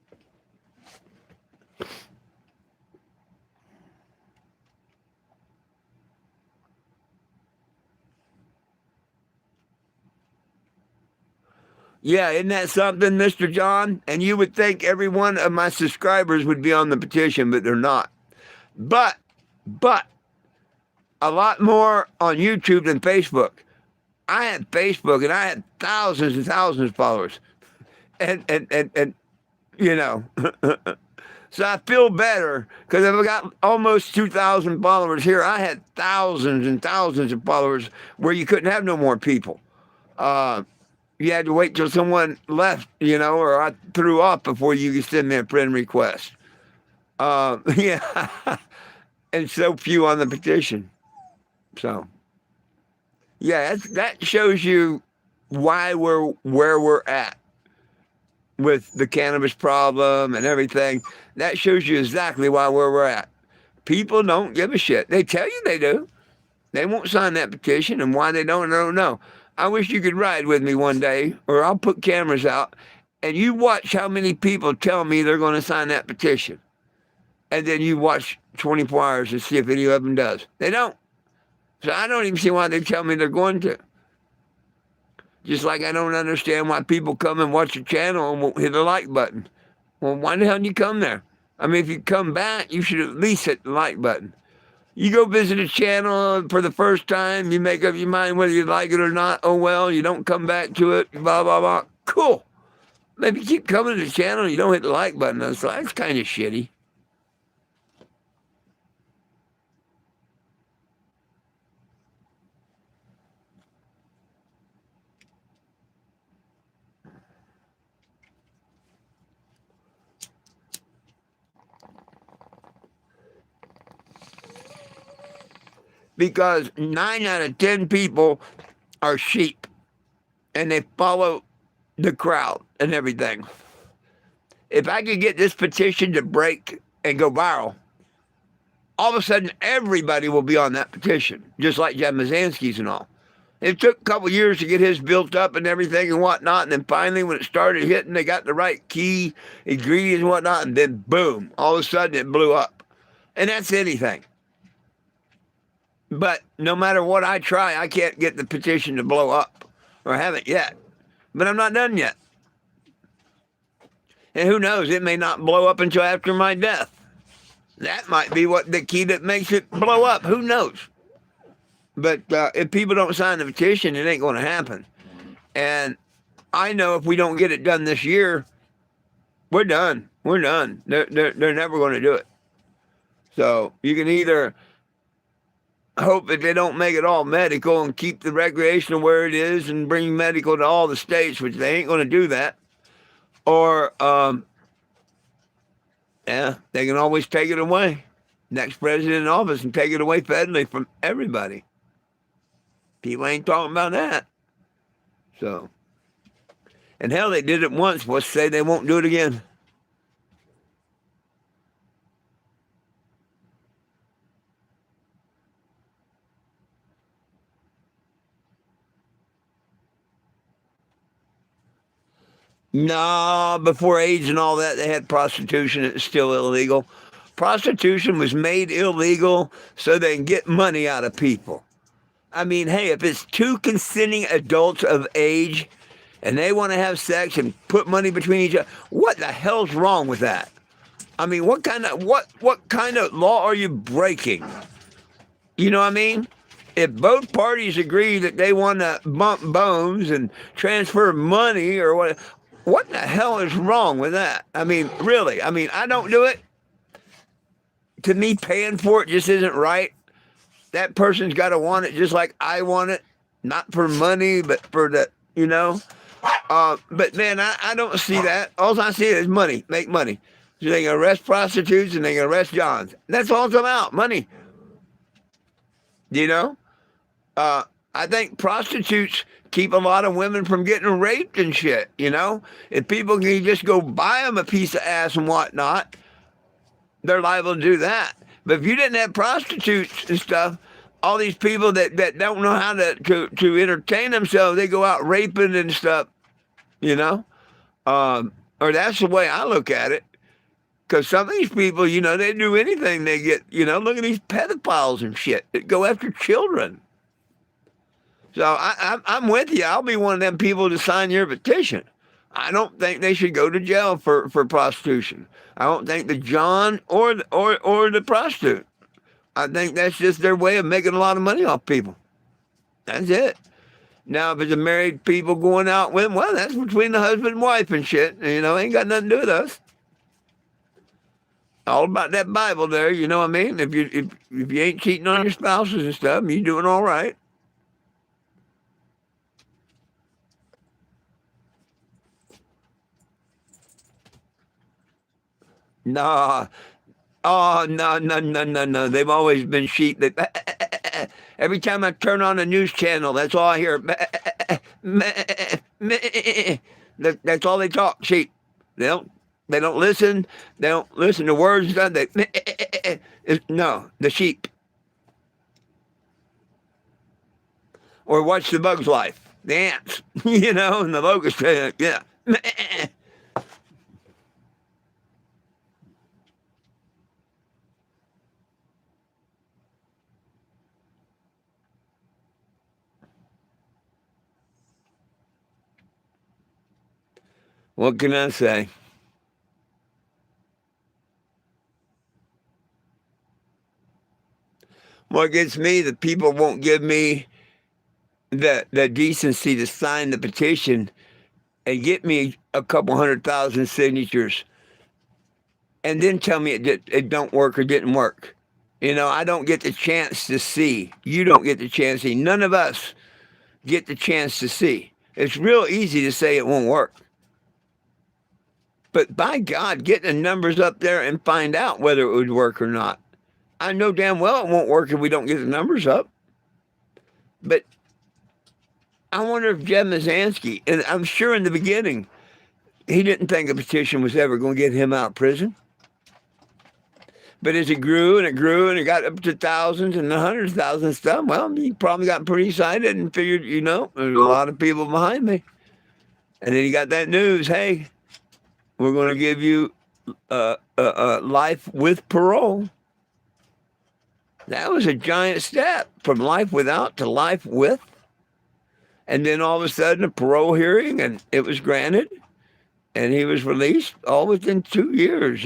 Yeah, isn't that something, Mr. John? And you would think every one of my subscribers would be on the petition, but they're not. But a lot more on YouTube than Facebook. I had Facebook and I had thousands and thousands of followers. And you know, so I feel better because I've got almost 2,000 followers here. I had thousands and thousands of followers where you couldn't have no more people. You had to wait till someone left, or I threw off before you could send me a friend request. Yeah, and so few on the petition. So, yeah, that shows you why we're where we're at with the cannabis problem and everything. That shows you exactly why we're at. People don't give a shit. They tell you they do. They won't sign that petition, and why they don't, I don't know. I wish you could ride with me one day, or I'll put cameras out, and you watch how many people tell me they're going to sign that petition. And then you watch 24 hours and see if any of them does. They don't. So I don't even see why they tell me they're going to. Just like I don't understand why people come and watch a channel and won't hit the like button. Well, why the hell did you come there? I mean, if you come back, you should at least hit the like button. You go visit a channel for the first time, you make up your mind whether you like it or not. Oh well, you don't come back to it, blah blah blah. Cool. Maybe keep coming to the channel and you don't hit the like button. That's kind of shitty. Because 9 out of 10 people are sheep and they follow the crowd and everything. If I could get this petition to break and go viral, all of a sudden everybody will be on that petition, just like Jen Mazansky's and all. It took a couple years to get his built up and everything and whatnot, and then finally when it started hitting, they got the right key ingredients and whatnot, and then boom, all of a sudden it blew up. And that's anything. But no matter what I try, I can't get the petition to blow up, or haven't yet. But I'm not done yet. And who knows, it may not blow up until after my death. That might be what the key that makes it blow up. Who knows? But if people don't sign the petition, it ain't going to happen. And I know if we don't get it done this year, we're done. We're done. They're never going to do it. So you can either hope that they don't make it all medical and keep the recreational where it is and bring medical to all the states, which they ain't going to do that. Or, yeah, they can always take it away. Next president in office and take it away federally from everybody. People ain't talking about that. So, and hell, they did it once. What's to say they won't do it again? No, before AIDS and all that, they had prostitution. It's still illegal. Prostitution was made illegal so they can get money out of people. I mean, hey, if it's two consenting adults of age and they want to have sex and put money between each other, what the hell's wrong with that? I mean, what kind of law are you breaking? You know what I mean? If both parties agree that they want to bump bones and transfer money or what the hell is wrong with that? I mean, really? I mean, I don't do it. To me, paying for it just isn't right. That person's got to want it just like I want it, not for money, but for the, you know. But man, I don't see that. All I see is money, make money. So they can arrest prostitutes and they can arrest Johns. That's all it's about, money. You know? I think prostitutes keep a lot of women from getting raped and shit, you know? If people can just go buy them a piece of ass and whatnot, they're liable to do that. But if you didn't have prostitutes and stuff, all these people that don't know how to entertain themselves, they go out raping and stuff, you know? Or that's the way I look at it. Because some of these people, you know, they do anything they get, you know, look at these pedophiles and shit that go after children. So I'm with you. I'll be one of them people to sign your petition. I don't think they should go to jail for prostitution. I don't think the John or the prostitute. I think that's just their way of making a lot of money off people. That's it. Now, if it's a married people going out with, well, that's between the husband and wife and shit. You know, ain't got nothing to do with us. All about that Bible there, you know what I mean? If you ain't cheating on your spouses and stuff, you doing all right. No, oh no. They've always been sheep. Every time I turn on a news channel, that's all I hear. That's all they talk. Sheep. They don't. They don't listen. They don't listen to words. No, the sheep. Or watch the Bug's Life. The ants. You know, and the locusts. Yeah. What can I say? What gets me, the people won't give me the decency to sign the petition and get me a couple 100,000 signatures and then tell me it don't work or didn't work. I don't get the chance to see. You don't get the chance to see. None of us get the chance to see. It's real easy to say it won't work. But by God, get the numbers up there and find out whether it would work or not. I know damn well it won't work if we don't get the numbers up. But I wonder if Jeb Mizanskey, and I'm sure in the beginning, he didn't think a petition was ever going to get him out of prison. But as it grew and it grew and it got up to thousands and hundreds of thousands of stuff, well, he probably got pretty excited and figured, there's a lot of people behind me. And then he got that news, hey, we're going to give you life with parole. That was a giant step from life without to life with. And then all of a sudden a parole hearing, and it was granted. And he was released all within 2 years,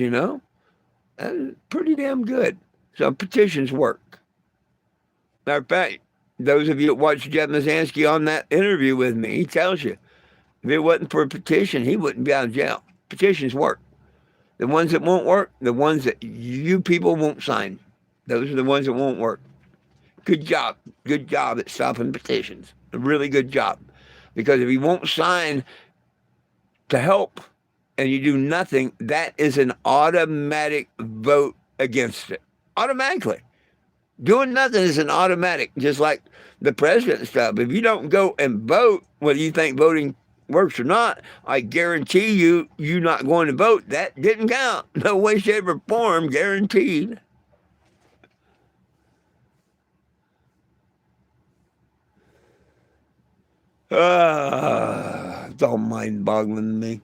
That's pretty damn good. So petitions work. Matter of fact, those of you that watched Jeb Mizanskey on that interview with me, he tells you, if it wasn't for a petition, he wouldn't be out of jail. Petitions work. The ones that won't work, the ones that you people won't sign, those are the ones that won't work. Good job. Good job at stopping petitions. A really good job. Because if you won't sign to help and you do nothing, that is an automatic vote against it. Automatically. Doing nothing is an automatic, just like the president stuff. If you don't go and vote, whether you think voting works or not, I guarantee you're not going to vote. That didn't count. No way, shape, or form, guaranteed. It's all mind-boggling to me.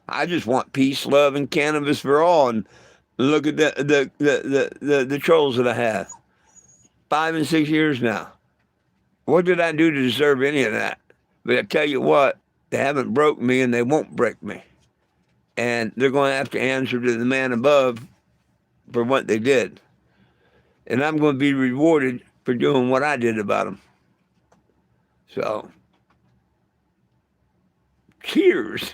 I just want peace, love, and cannabis for all. And look at the trolls that I have. 5 and 6 years now. What did I do to deserve any of that? But I tell you what, they haven't broke me and they won't break me. And they're going to have to answer to the man above for what they did. And I'm going to be rewarded for doing what I did about them. So, cheers.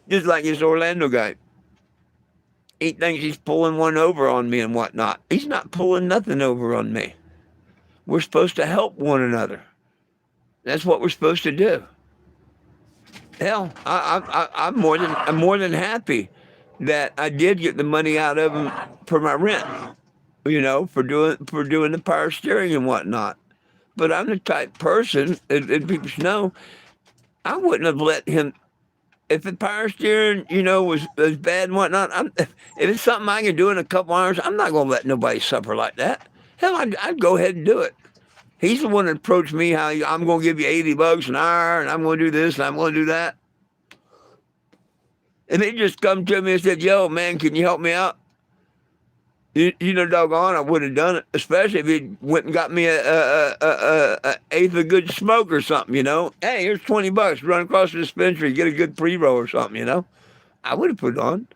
Just like this Orlando guy. He thinks he's pulling one over on me and whatnot. He's not pulling nothing over on me. We're supposed to help one another. That's what we're supposed to do. Hell, I'm more than happy that I did get the money out of him for my rent. For doing the power steering and whatnot. But I'm the type person, and people should know, I wouldn't have let him. If the power steering, was bad and whatnot, if it's something I can do in a couple hours, I'm not going to let nobody suffer like that. Hell, I'd go ahead and do it. He's the one that approached me how I'm going to give you $80 an hour, and I'm going to do this, and I'm going to do that. And he just come to me and said, yo, man, can you help me out? Doggone, I would have done it, especially if he went and got me a eighth of good smoke or something, Hey, here's $20, run across the dispensary, get a good pre-roll or something, I would have put it on.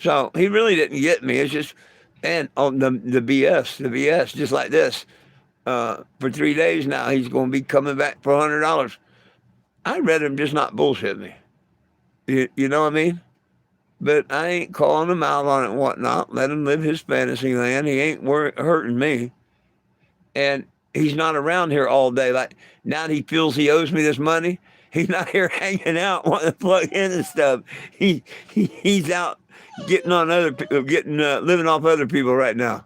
So he really didn't get me. It's just, man, on the BS, just like this. For 3 days now, he's going to be coming back for $100. I'd rather him just not bullshit me. You know what I mean? But I ain't calling him out on it and whatnot. Let him live his fantasy land. He ain't hurting me. And he's not around here all day. Like, now that he feels he owes me this money, he's not here hanging out, wanting to plug in and stuff. He's out getting on living off other people right now.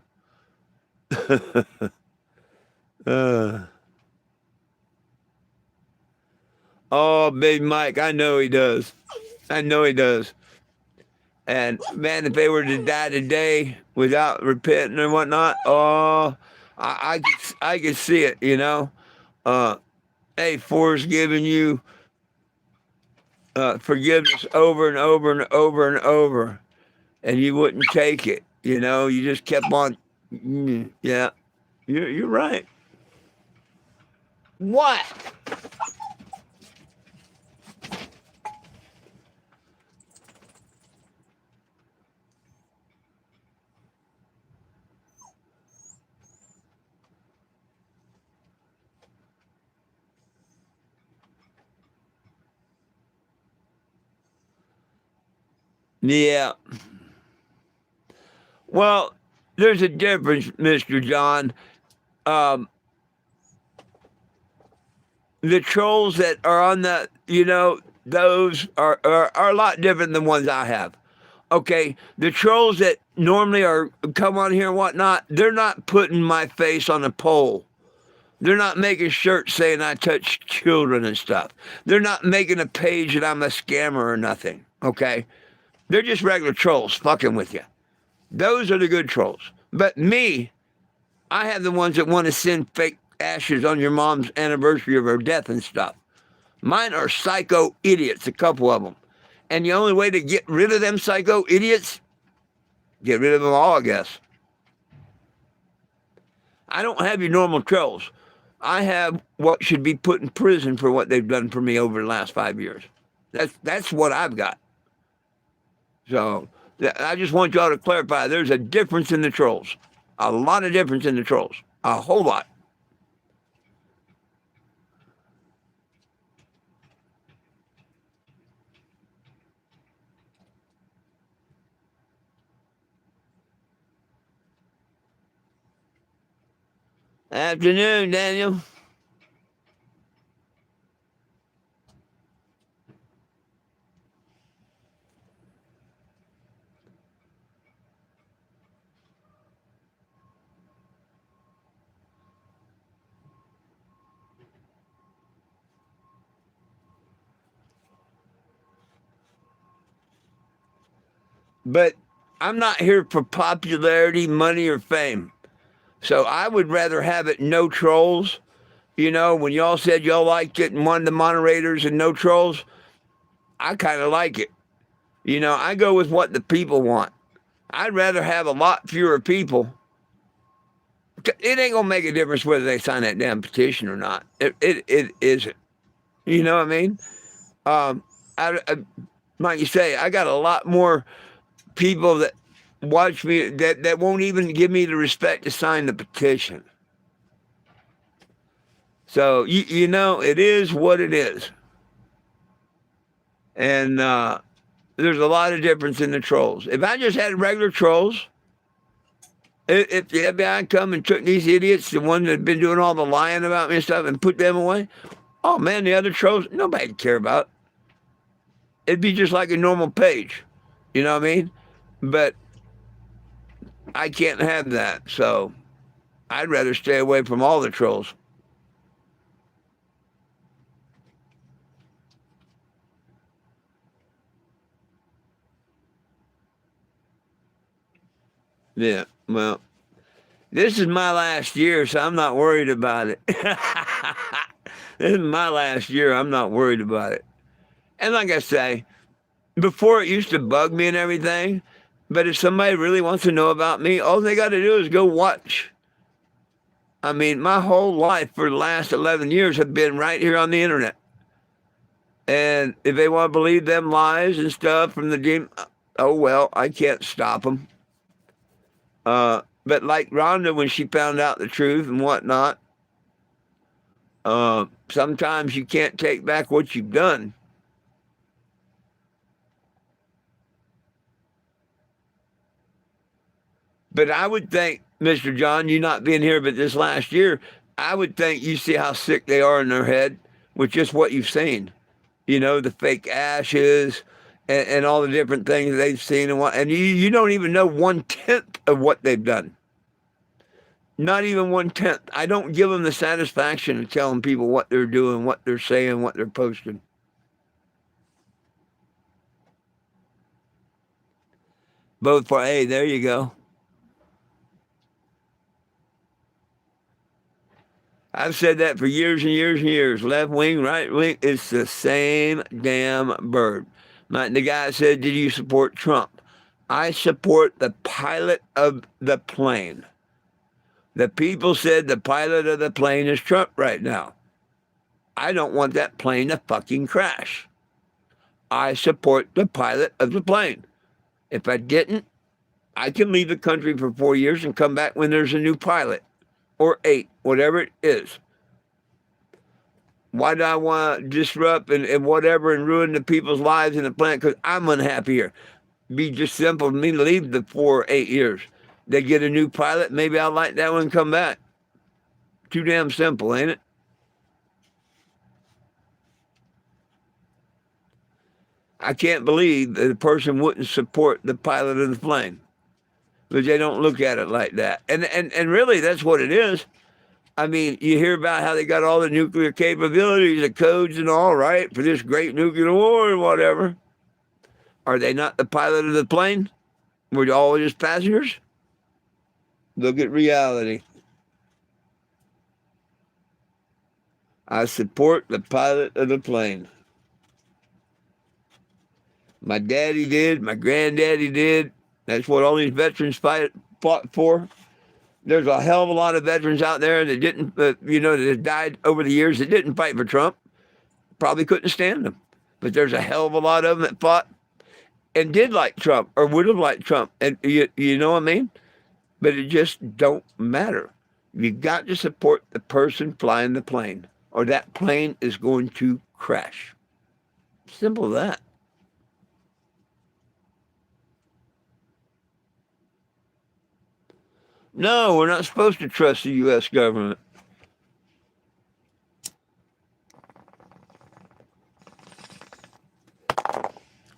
Oh, Big Mike, I know he does. And man, if they were to die today without repenting and whatnot, I could see it, Hey, Forrest giving you forgiveness over and over and over and over, and you wouldn't take it. You know, you just kept on. Yeah, you're right. What? Yeah. Well, there's a difference, Mr. John. Um, the trolls that are on the, those are a lot different than ones I have. Okay, the trolls that normally are come on here and whatnot, they're not putting my face on a poll. They're not making shirts saying I touch children and stuff. They're not making a page that I'm a scammer or nothing. Okay, they're just regular trolls fucking with you. Those are the good trolls. But me, I have the ones that want to send fake ashes on your mom's anniversary of her death and stuff. Mine are psycho idiots, a couple of them. And the only way to get rid of them psycho idiots, get rid of them all, I guess. I don't have your normal trolls. I have what should be put in prison for what they've done for me over the last 5 years. That's what I've got. So I just want y'all to clarify, there's a difference in the trolls. A lot of difference in the trolls. A whole lot. Afternoon, Daniel. But I'm not here for popularity, money, or fame. So I would rather have it no trolls. You know, when y'all said y'all liked it and wanted the moderators and no trolls, I kind of like it. You know, I go with what the people want. I'd rather have a lot fewer people. It ain't gonna make a difference whether they sign that damn petition or not. It isn't. You know what I mean? Like you say, I got a lot more people that watch me that won't even give me the respect to sign the petition. So you know, it is what it is, and there's a lot of difference in the trolls. If I just had regular trolls, if the FBI come and took these idiots, the ones that have been doing all the lying about me and stuff, and put them away, oh man, the other trolls, nobody'd care about. It'd be just like a normal page. You know what I mean? But I can't have that, so I'd rather stay away from all the trolls. Yeah, well, this is my last year, so I'm not worried about it. This is my last year. I'm not worried about it. And like I say, before it used to bug me and everything, but if somebody really wants to know about me, all they got to do is go watch. I mean, my whole life for the last 11 years have been right here on the internet. And if they want to believe them lies and stuff from the game, oh well, I can't stop them. But like Rhonda, when she found out the truth and whatnot, sometimes you can't take back what you've done. But I would think, Mr. John, you not being here, but this last year, I would think you see how sick they are in their head with just what you've seen. You know, the fake ashes and all the different things they've seen and you don't even know 1/10 of what they've done. Not even 1/10. I don't give them the satisfaction of telling people what they're doing, what they're saying, what they're posting. Both for, hey, there you go. I've said that for years and years and years. Left wing, right wing, it's the same damn bird. The guy said, did you support Trump? I support the pilot of the plane. The people said the pilot of the plane is Trump right now. I don't want that plane to fucking crash. I support the pilot of the plane. If I didn't, I can leave the country for 4 years and come back when there's a new pilot, or 8, whatever it is. Why do I want to disrupt and whatever and ruin the people's lives in the planet? Because I'm unhappy here. Be just simple for me to leave the 4 or 8 years. They get a new pilot, maybe I'll like that one and come back. Too damn simple, ain't it? I can't believe that a person wouldn't support the pilot of the plane. But they don't look at it like that. And really, that's what it is. I mean, you hear about how they got all the nuclear capabilities, the codes and all, right, for this great nuclear war and whatever. Are they not the pilot of the plane? Were they all just passengers? Look at reality. I support the pilot of the plane. My daddy did. My granddaddy did. That's what all these veterans fought for. There's a hell of a lot of veterans out there that didn't, that died over the years that didn't fight for Trump. Probably couldn't stand him. But there's a hell of a lot of them that fought and did like Trump or would have liked Trump. And you know what I mean? But it just don't matter. You got to support the person flying the plane, or that plane is going to crash. Simple as that. No, we're not supposed to trust the U.S. government.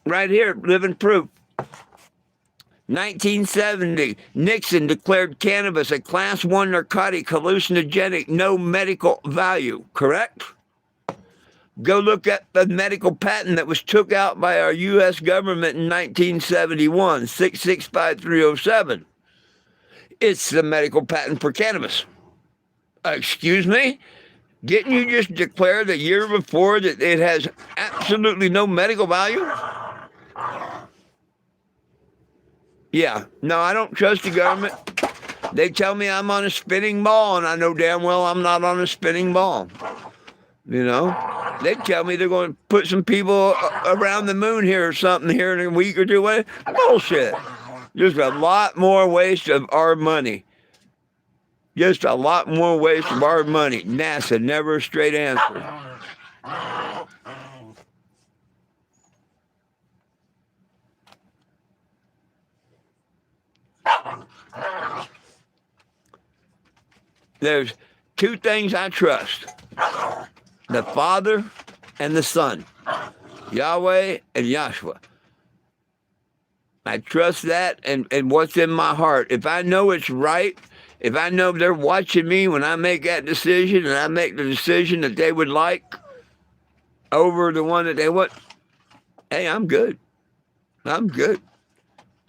Right here, living proof. 1970, Nixon declared cannabis a class 1 narcotic, hallucinogenic, no medical value. Correct? Go look at the medical patent that was took out by our U.S. government in 1971, 665307. It's the medical patent for cannabis. Excuse me? Didn't you just declare the year before that it has absolutely no medical value? Yeah. No, I don't trust the government. They tell me I'm on a spinning ball, and I know damn well I'm not on a spinning ball. You know? They tell me they're going to put some people around the moon here or something here in a week or two. Bullshit. Just a lot more waste of our money. Just a lot more waste of our money. NASA, never a straight answer. There's two things I trust. The Father and the Son. Yahweh and Yahshua. I trust that and what's in my heart. If I know it's right, if I know they're watching me when I make that decision and I make the decision that they would like over the one that they want, hey, I'm good. I'm good.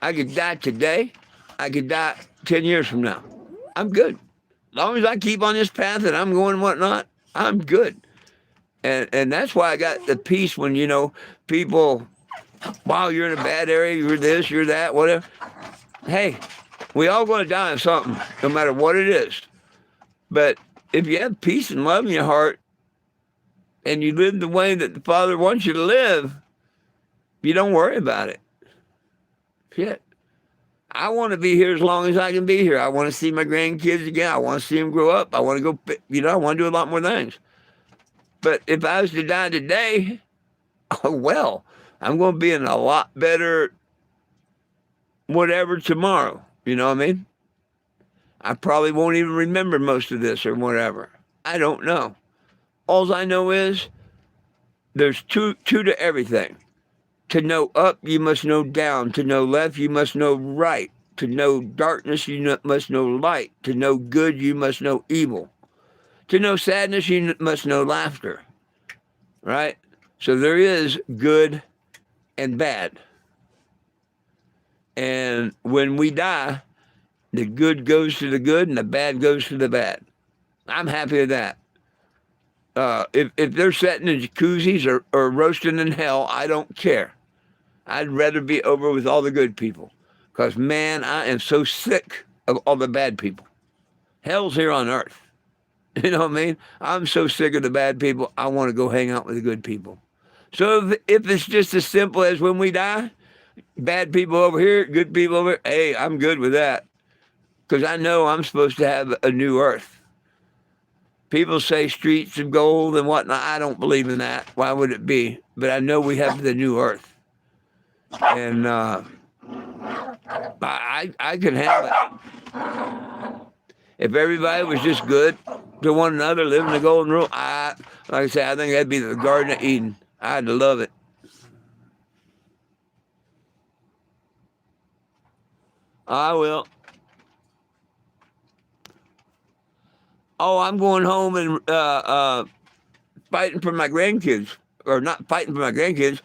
I could die today. I could die 10 years from now. I'm good. As long as I keep on this path that I'm going and whatnot, I'm good. And that's why I got the peace when, people, wow, you're in a bad area, you're this, you're that, whatever. Hey, we all going to die of something, no matter what it is. But if you have peace and love in your heart, and you live the way that the Father wants you to live, you don't worry about it. Shit. I want to be here as long as I can be here. I want to see my grandkids again. I want to see them grow up. I want to go, I want to do a lot more things. But if I was to die today, oh, well, I'm going to be in a lot better whatever tomorrow. You know what I mean? I probably won't even remember most of this or whatever. I don't know. All I know is there's two to everything. To know up, you must know down. To know left, you must know right. To know darkness, you must know light. To know good, you must know evil. To know sadness, you must know laughter. Right? So there is good and bad. And when we die, the good goes to the good and the bad goes to the bad. I'm happy with that. If they're sitting in jacuzzis or roasting in hell, I don't care. I'd rather be over with all the good people. Because, man, I am so sick of all the bad people. Hell's here on earth. You know what I mean? I'm so sick of the bad people. I want to go hang out with the good people. So if it's just as simple as when we die, bad people over here, good people over here, hey, I'm good with that. Because I know I'm supposed to have a new earth. People say streets of gold and whatnot. I don't believe in that. Why would it be? But I know we have the new earth. And I can have it. If everybody was just good to one another, living the golden rule, like I say, I think that'd be the Garden of Eden. I'd love it. I will. Oh, I'm going home and fighting for my grandkids, or not fighting for my grandkids,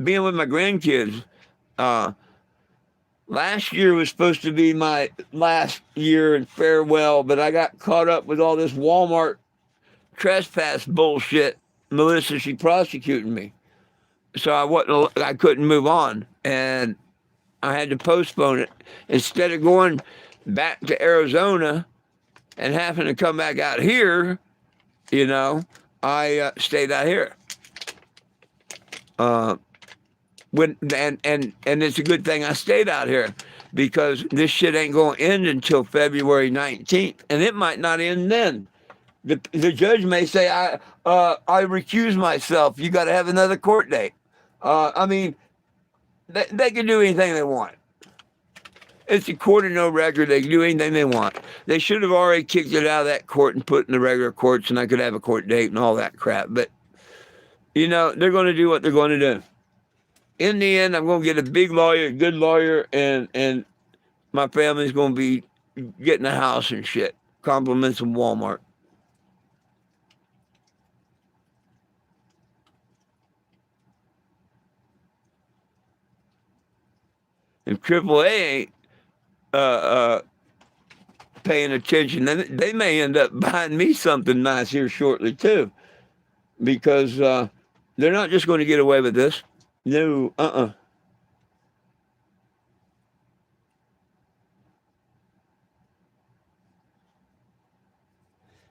being with my grandkids. Last year was supposed to be my last year in farewell, but I got caught up with all this Walmart trespass bullshit. Melissa, she prosecuted me, so I couldn't move on, and I had to postpone it. Instead of going back to Arizona and having to come back out here, I stayed out here. And it's a good thing I stayed out here, because this shit ain't going to end until February 19th, and it might not end then. The judge may say, I recuse myself. You got to have another court date. I mean, they can do anything they want. It's a court of no record. They can do anything they want. They should have already kicked it out of that court and put it in the regular courts, and I could have a court date and all that crap. But, they're going to do what they're going to do. In the end, I'm going to get a big lawyer, a good lawyer, and my family's going to be getting a house and shit. Compliments from Walmart. If AAA ain't paying attention, then they may end up buying me something nice here shortly too, because they're not just going to get away with this. No,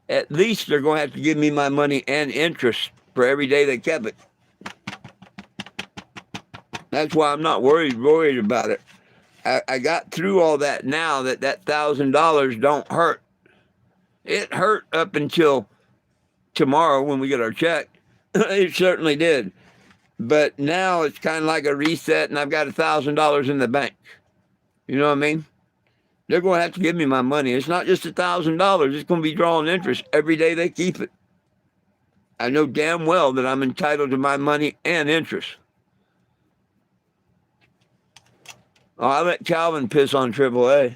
At least they're going to have to give me my money and interest for every day they kept it. That's why I'm not worried about it. I got through all that now that $1,000 don't hurt. It hurt up until tomorrow when we get our check. It certainly did. But now it's kind of like a reset, and I've got $1,000 in the bank. You know what I mean? They're going to have to give me my money. It's not just $1,000. It's going to be drawing interest every day they keep it. I know damn well that I'm entitled to my money and interest. Oh, I let Calvin piss on AAA.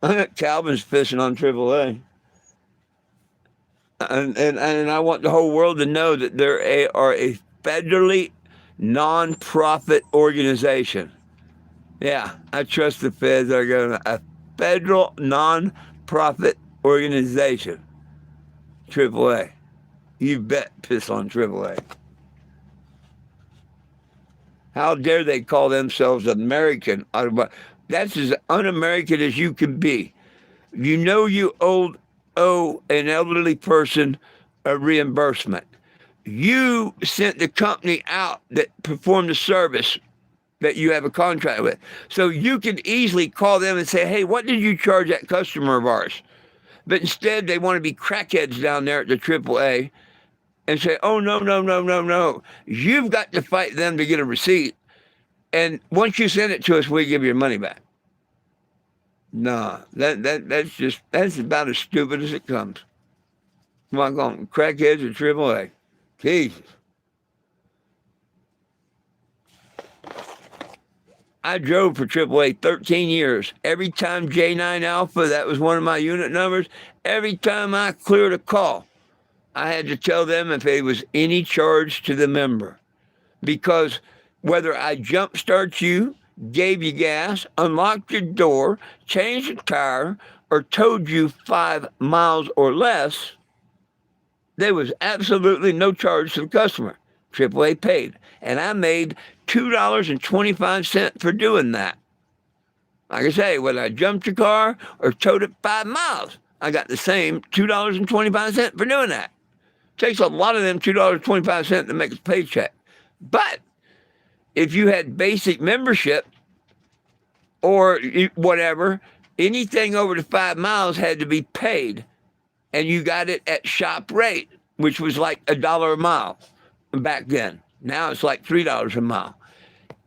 I let Calvin's pissing on AAA. And I want the whole world to know that they are a federally non-profit organization. Yeah, I trust the feds are going to a federal non-profit organization. AAA. You bet piss on AAA. How dare they call themselves American? That's as un-American as you can be. You owe an elderly person a reimbursement. You sent the company out that performed the service that you have a contract with. So you can easily call them and say, hey, what did you charge that customer of ours? But instead, they want to be crackheads down there at the AAA and say, oh, no. You've got to fight them to get a receipt. And once you send it to us, we give you your money back. Nah, that's about as stupid as it comes. Come on, call them crackheads at AAA. Jesus. I drove for AAA 13 years. Every time J9 Alpha, that was one of my unit numbers, every time I cleared a call, I had to tell them if there was any charge to the member. Because whether I jumpstart you, gave you gas, unlocked your door, changed the tire, or towed you 5 miles or less, there was absolutely no charge to the customer. AAA paid. And I made $2.25 for doing that. Like I say, whether I jumped your car or towed it 5 miles, I got the same $2.25 for doing that. Takes a lot of them $2.25 to make a paycheck. But if you had basic membership or whatever, anything over the 5 miles had to be paid, and you got it at shop rate, which was like $1 a mile back then. Now it's like $3 a mile.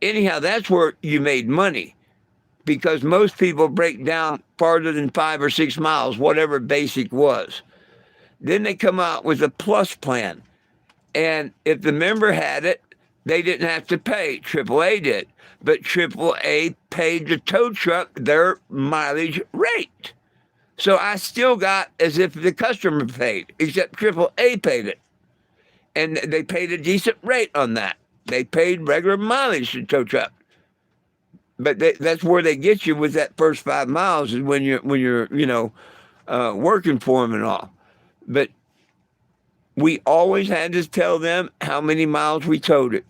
Anyhow, that's where you made money, because most people break down farther than 5 or 6 miles, whatever basic was. Then they come out with a plus plan. And if the member had it, they didn't have to pay. AAA did. But AAA paid the tow truck their mileage rate. So I still got as if the customer paid, except AAA paid it. And they paid a decent rate on that. They paid regular mileage to tow truck. But that's where they get you with that first 5 miles, is when you're working for them and all. But we always had to tell them how many miles we towed it.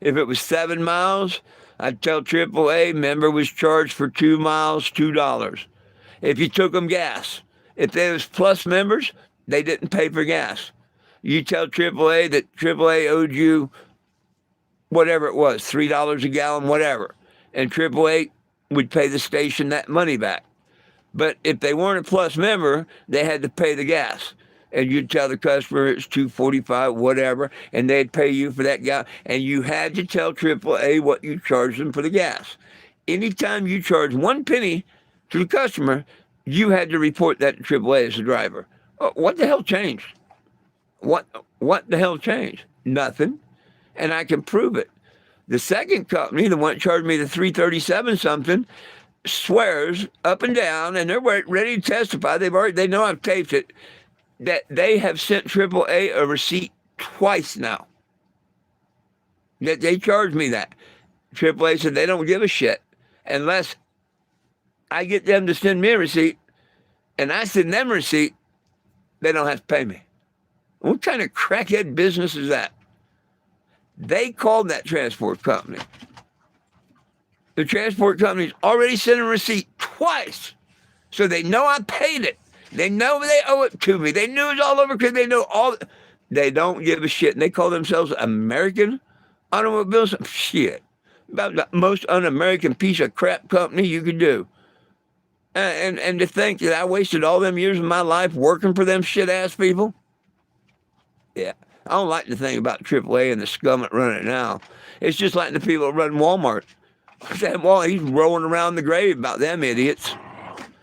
If it was 7 miles, I'd tell AAA member was charged for 2 miles, $2. If you took them gas, if they was plus members, they didn't pay for gas. You tell AAA that AAA owed you whatever it was, $3 a gallon, whatever, and AAA would pay the station that money back. But if they weren't a plus member, they had to pay the gas. And you'd tell the customer it's $2.45, whatever, and they'd pay you for that gas. And you had to tell AAA what you charged them for the gas. Anytime you charge 1 penny to the customer, you had to report that to AAA as a driver. What the hell changed? What the hell changed? Nothing. And I can prove it. The second company, the one that charged me the $3.37 something, swears up and down, and they're ready to testify. They know I've taped it, that they have sent AAA a receipt twice now. That they charged me that. AAA said they don't give a shit unless I get them to send me a receipt, and I send them a receipt, they don't have to pay me. What kind of crackhead business is that? They called that transport company. The transport company's already sent a receipt twice, so they know I paid it. They know they owe it to me. They knew it was all over because they know all. They don't give a shit. And they call themselves American Automobiles. Shit. About the most un-American piece of crap company you could do. And to think that I wasted all them years of my life working for them shit-ass people? Yeah. I don't like the thing about AAA and the scum that run it now. It's just like the people that run Walmart. He's rolling around the grave about them idiots.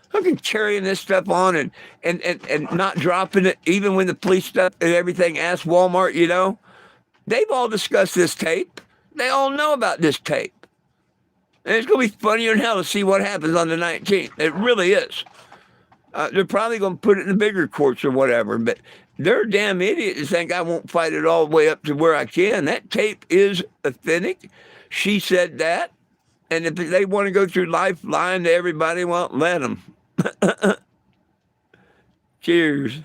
Fucking carrying this stuff on and not dropping it, even when the police stuff and everything asked Walmart, they've all discussed this tape. They all know about this tape. And it's going to be funnier than hell to see what happens on the 19th. It really is. They're probably going to put it in the bigger courts or whatever, but they're damn idiots to think I won't fight it all the way up to where I can. That tape is authentic. She said that. And if they want to go through life lying to everybody, well, let them. Cheers.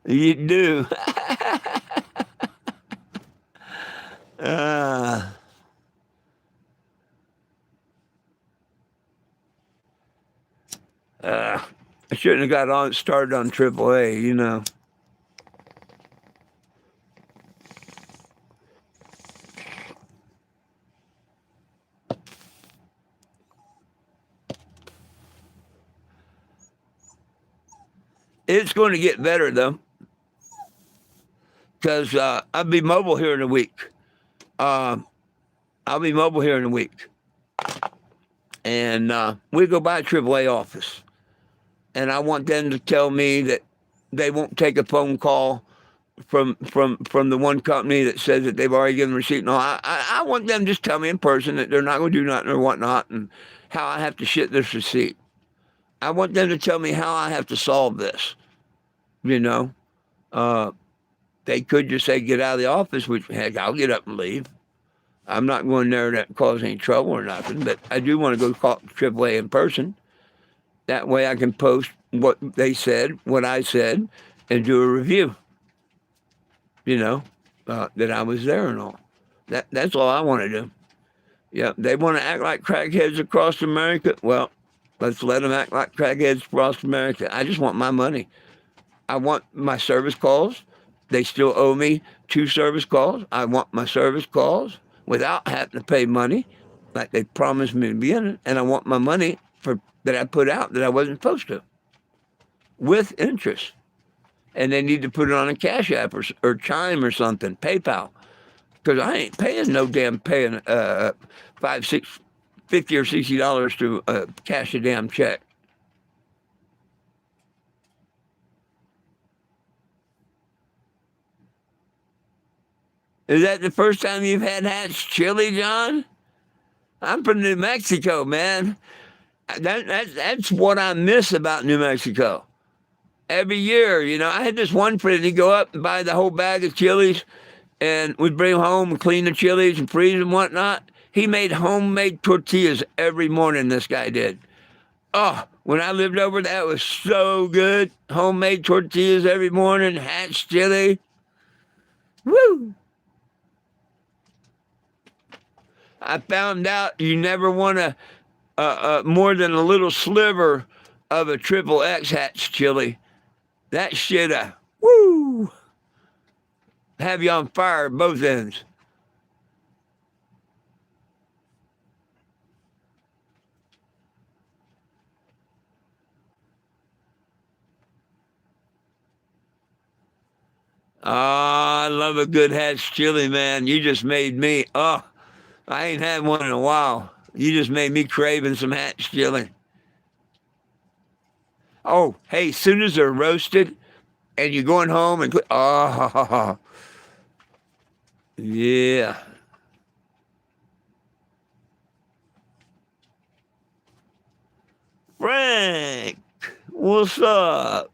You do. I shouldn't have got started on AAA, It's going to get better, though, because I'll be mobile here in a week. And we go by a AAA office. And I want them to tell me that they won't take a phone call from the one company that says that they've already given a receipt. No, I want them to just tell me in person that they're not going to do nothing or whatnot, and how I have to shit this receipt. I want them to tell me how I have to solve this. They could just say, get out of the office, which, heck, I'll get up and leave. I'm not going there to cause any trouble or nothing, but I do want to go call AAA in person. That way I can post, what they said, what I said, and do a review. You know, that I was there and all. That's all I want to do. Yeah, they want to act like crackheads across America. Well, let's let them act like crackheads across America. I just want my money. I want my service calls. They still owe me 2 service calls. I want my service calls without having to pay money, like they promised me in the beginning. And I want my money for that I put out that I wasn't supposed to, with interest. And they need to put it on a Cash App or Chime or something, PayPal, because I ain't paying no damn paying $50 or $60 to cash a damn check. Is that the first time you've had Hatch chili, John? I'm from New Mexico, man. That's what I miss about New Mexico. Every year, I had this one friend. He'd go up and buy the whole bag of chilies, and we'd bring them home and clean the chilies and freeze them and whatnot. He made homemade tortillas every morning, this guy did. Oh, when I lived over, that was so good. Homemade tortillas every morning, Hatch chili. Woo! I found out you never want more than a little sliver of a triple X Hatch chili. That shit, woo, have you on fire at both ends. Oh, I love a good Hatch chili, man. You just made me, I ain't had one in a while. You just made me craving some Hatch chili. Oh, hey, as soon as they're roasted and you're going home and, oh, yeah. Frank, what's up?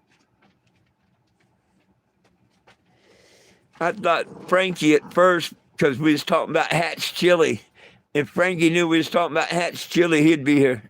I thought Frankie at first, because we was talking about Hatch chili. If Frankie knew we was talking about Hatch chili, he'd be here.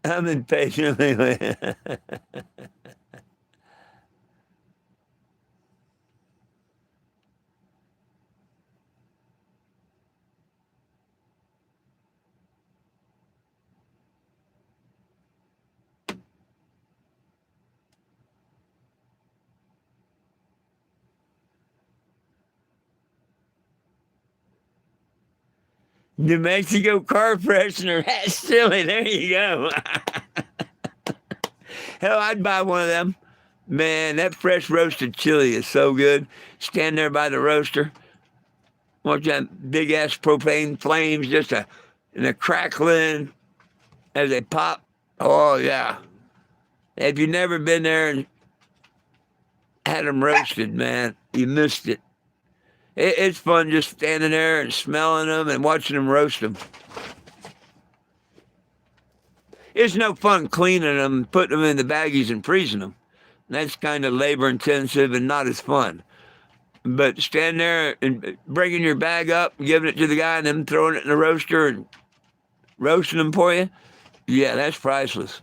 I'm impatiently waiting. New Mexico car freshener, Hatch chili. There you go. Hell, I'd buy one of them. Man, that fresh roasted chili is so good. Stand there by the roaster, watch that big ass propane flames just and a crackling as they pop. Oh yeah. If you've never been there and had them roasted, man, you missed it. It's fun just standing there and smelling them and watching them roast them. It's no fun cleaning them, putting them in the baggies and freezing them. That's kind of labor intensive and not as fun. But stand there and bringing your bag up, giving it to the guy, and then throwing it in the roaster and roasting them for you, yeah, that's priceless.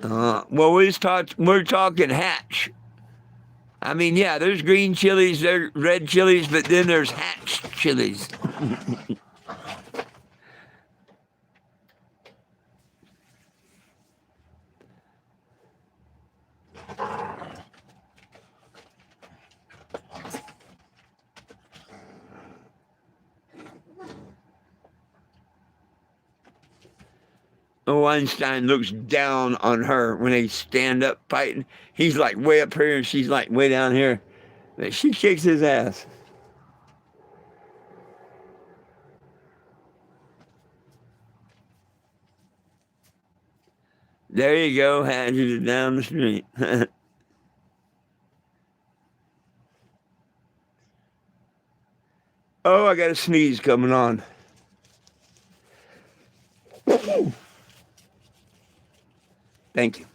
Well, we're talking Hatch. I mean, yeah, there's green chilies, there's red chilies, but then there's Hatch chilies. Weinstein looks down on her when they stand up fighting. He's like way up here and she's like way down here. But she kicks his ass. There you go, Hatchet down the street. Oh, I got a sneeze coming on. Thank you.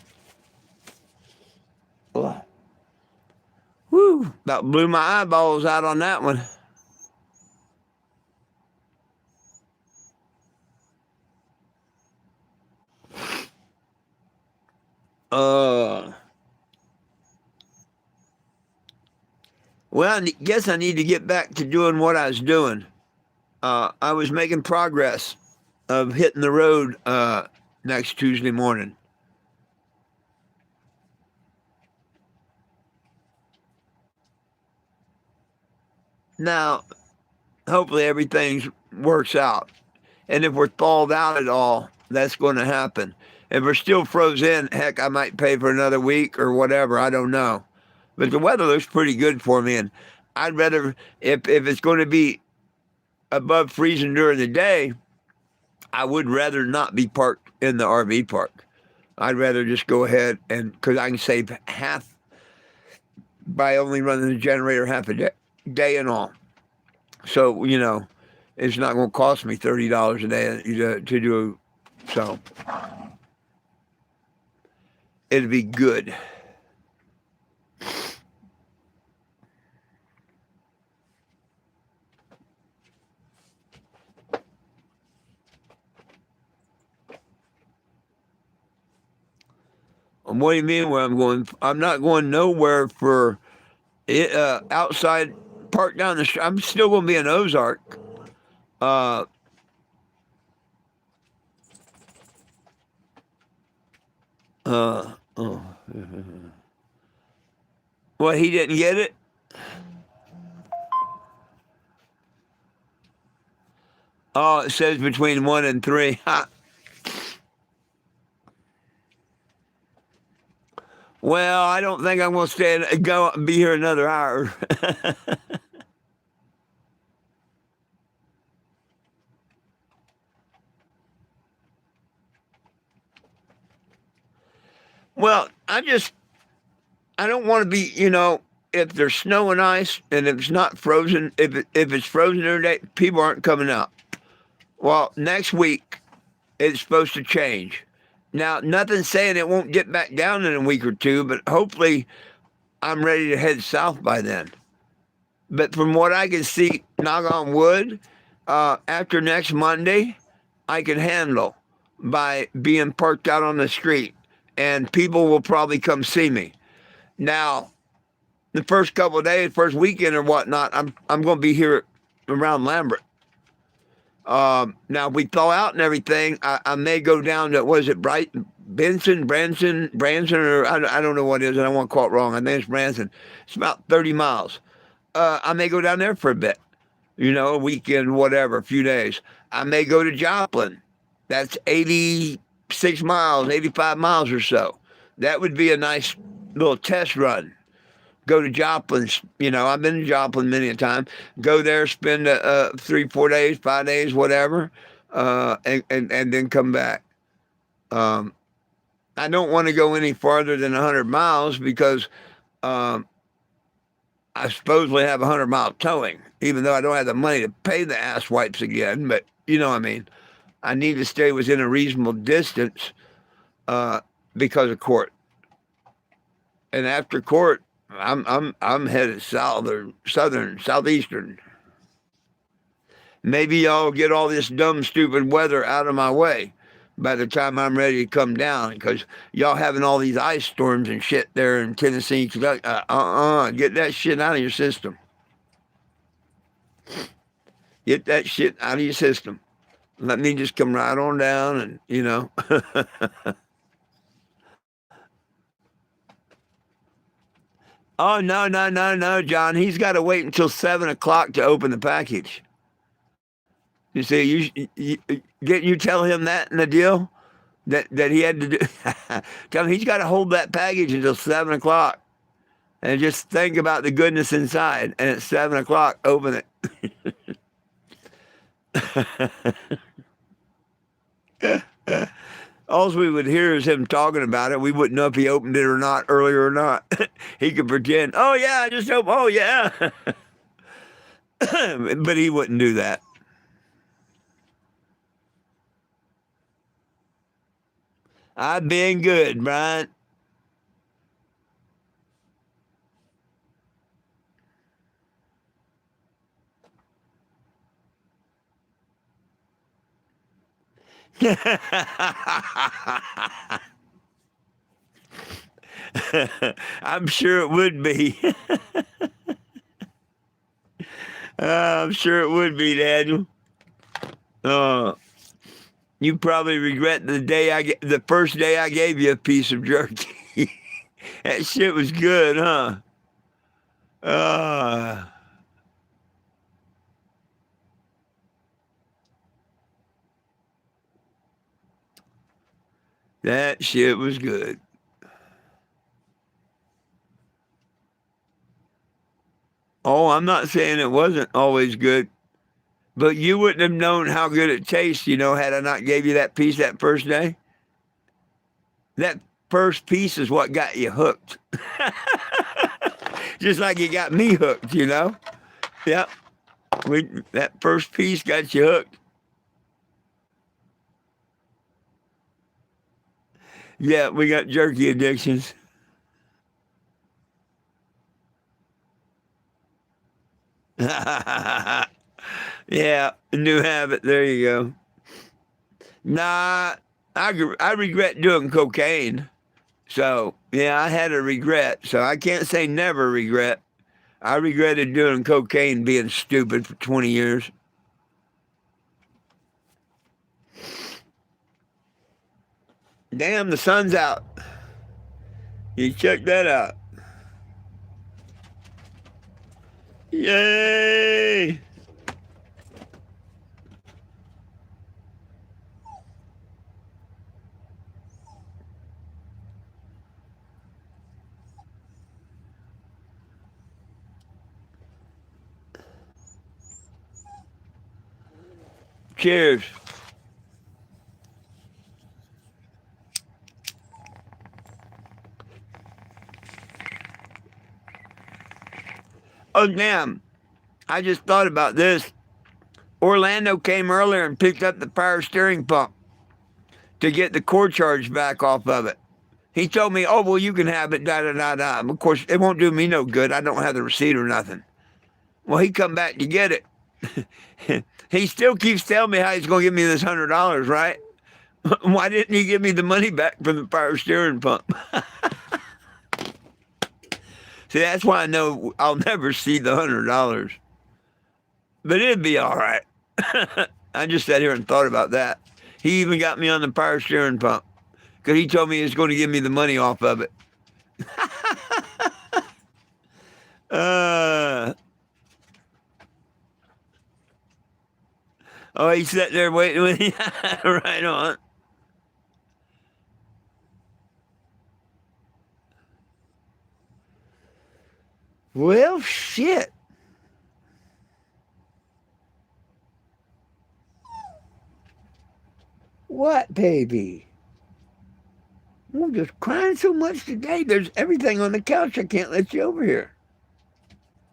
Ugh. Woo, about blew my eyeballs out on that one. Uh, well, I guess I need to get back to doing what I was doing. I was making progress of hitting the road next Tuesday morning. Now, hopefully everything works out. And if we're thawed out at all, that's going to happen. If we're still frozen, heck, I might pay for another week or whatever. I don't know. But the weather looks pretty good for me. And I'd rather, if it's going to be above freezing during the day, I would rather not be parked in the RV park. I'd rather just go ahead and, because I can save half by only running the generator half a day and all. So, it's not going to cost me $30 a day to do. So, it'll be good. What do you mean where I'm going? I'm not going nowhere for it, outside park down the street. I'm still going to be in Ozark. Uh, oh. Well, he didn't get it? Oh, it says between 1 and 3. Well, I don't think I'm going to stay and go be here another hour. Well, I don't want to be, if there's snow and ice and if it's not frozen, if it's frozen every day, people aren't coming out. Well, next week it's supposed to change. Now, nothing's saying it won't get back down in a week or two, but hopefully I'm ready to head south by then. But from what I can see, knock on wood, after next Monday, I can handle by being parked out on the street, and people will probably come see me. Now, the first couple of days, first weekend or whatnot, I'm going to be here around Lambert. Now, if we thaw out and everything, I may go down to, what is it, Branson, or I don't know what it is. I don't want to call it wrong. I think it's Branson. It's about 30 miles. I may go down there for a bit, a weekend, whatever, a few days. I may go to Joplin. That's 86 miles, 85 miles or so. That would be a nice little test run. Go to Joplin, I've been to Joplin many a time. Go there, spend 3, 4 days, 5 days, whatever, and then come back. I don't want to go any farther than 100 miles because I supposedly have 100-mile towing, even though I don't have the money to pay the ass wipes again. But you know what I mean. I need to stay within a reasonable distance because of court. And after court, I'm headed southeastern. Maybe y'all get all this dumb, stupid weather out of my way by the time I'm ready to come down, because y'all having all these ice storms and shit there in Tennessee. Get that shit out of your system. Get that shit out of your system. Let me just come right on down and, Oh, no, John. He's got to wait until 7 o'clock to open the package. You see, you tell him that in the deal? that he had to do. Tell him he's got to hold that package until 7 o'clock, and just think about the goodness inside. And at 7 o'clock, open it. All we would hear is him talking about it. We wouldn't know if he opened it or not earlier or not. He could pretend, oh yeah, I just opened. Oh yeah, but he wouldn't do that. I've been good, Brian. I'm sure it would be. I'm sure it would be, Daniel. Uh, you probably regret the first day I gave you a piece of jerky. That shit was good, huh? Uh, that shit was good. Oh, I'm not saying it wasn't always good, but you wouldn't have known how good it tastes, had I not gave you that piece that first day. That first piece is what got you hooked. Just like you got me hooked. Yep. That first piece got you hooked. Yeah, we got jerky addictions. Yeah, new habit. There you go. Nah, I regret doing cocaine. So, yeah, I had a regret. So I can't say never regret. I regretted doing cocaine, being stupid for 20 years. Damn, the sun's out. You check that out. Yay! Cheers. Oh, damn. I just thought about this. Orlando came earlier and picked up the power steering pump to get the core charge back off of it. He told me, oh, well, you can have it, da, da, da, da. Of course, it won't do me no good. I don't have the receipt or nothing. Well, he come back to get it. He still keeps telling me how he's going to give me this $100, right? Why didn't he give me the money back from the power steering pump? See, that's why I know I'll never see the $100. But it'd be all right. I just sat here and thought about that. He even got me on the power steering pump because he told me he was going to give me the money off of it. uh, oh, he's sitting there waiting with you. Right on. Well, shit. What, baby? I'm just crying so much today. There's everything on the couch. I can't let you over here.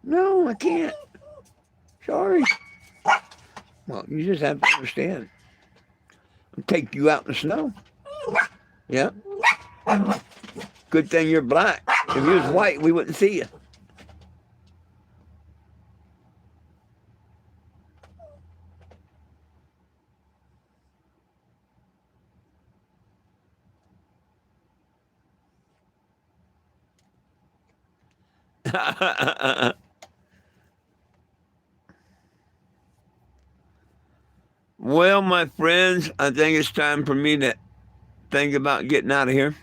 No, I can't. Sorry. Well, you just have to understand. I'll take you out in the snow. Yeah. Good thing you're black. If you was white, we wouldn't see you. Well, my friends, I think it's time for me to think about getting out of here.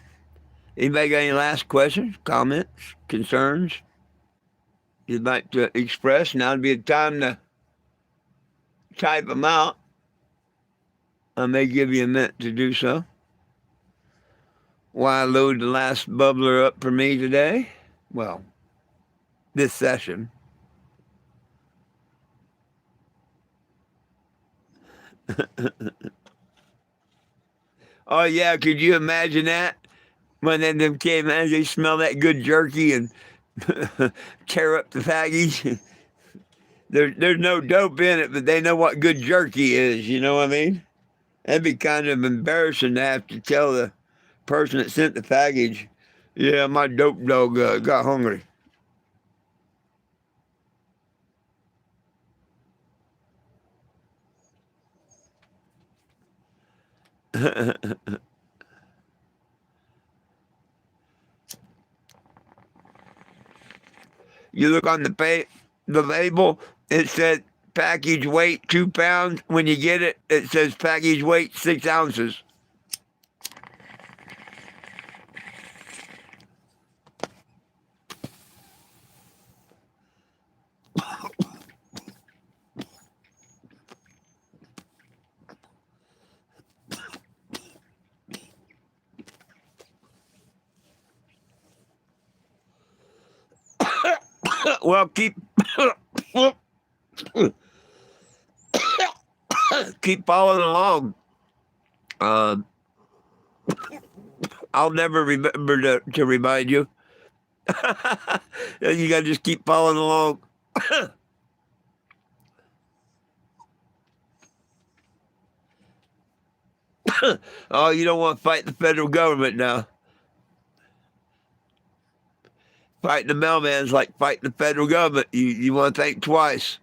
Anybody got any last questions, comments, concerns you'd like to express? Now would be the time to type them out. I may give you a minute to do so. Why I load the last bubbler up for me today? Well, this session. Oh yeah, could you imagine that? When them cavemen, they smell that good jerky and tear up the package. There's no dope in it, but they know what good jerky is. You know what I mean? That'd be kind of embarrassing to have to tell the person that sent the package, yeah, my dope dog got hungry. You look on the label, it said package weight 2 pounds. When you get it, it says package weight 6 ounces. Well, keep following along. Uh, I'll never remember to remind you. You got to just keep following along. Oh, you don't want to fight the federal government now. Fighting the mailman's like fighting the federal government. You want to think twice.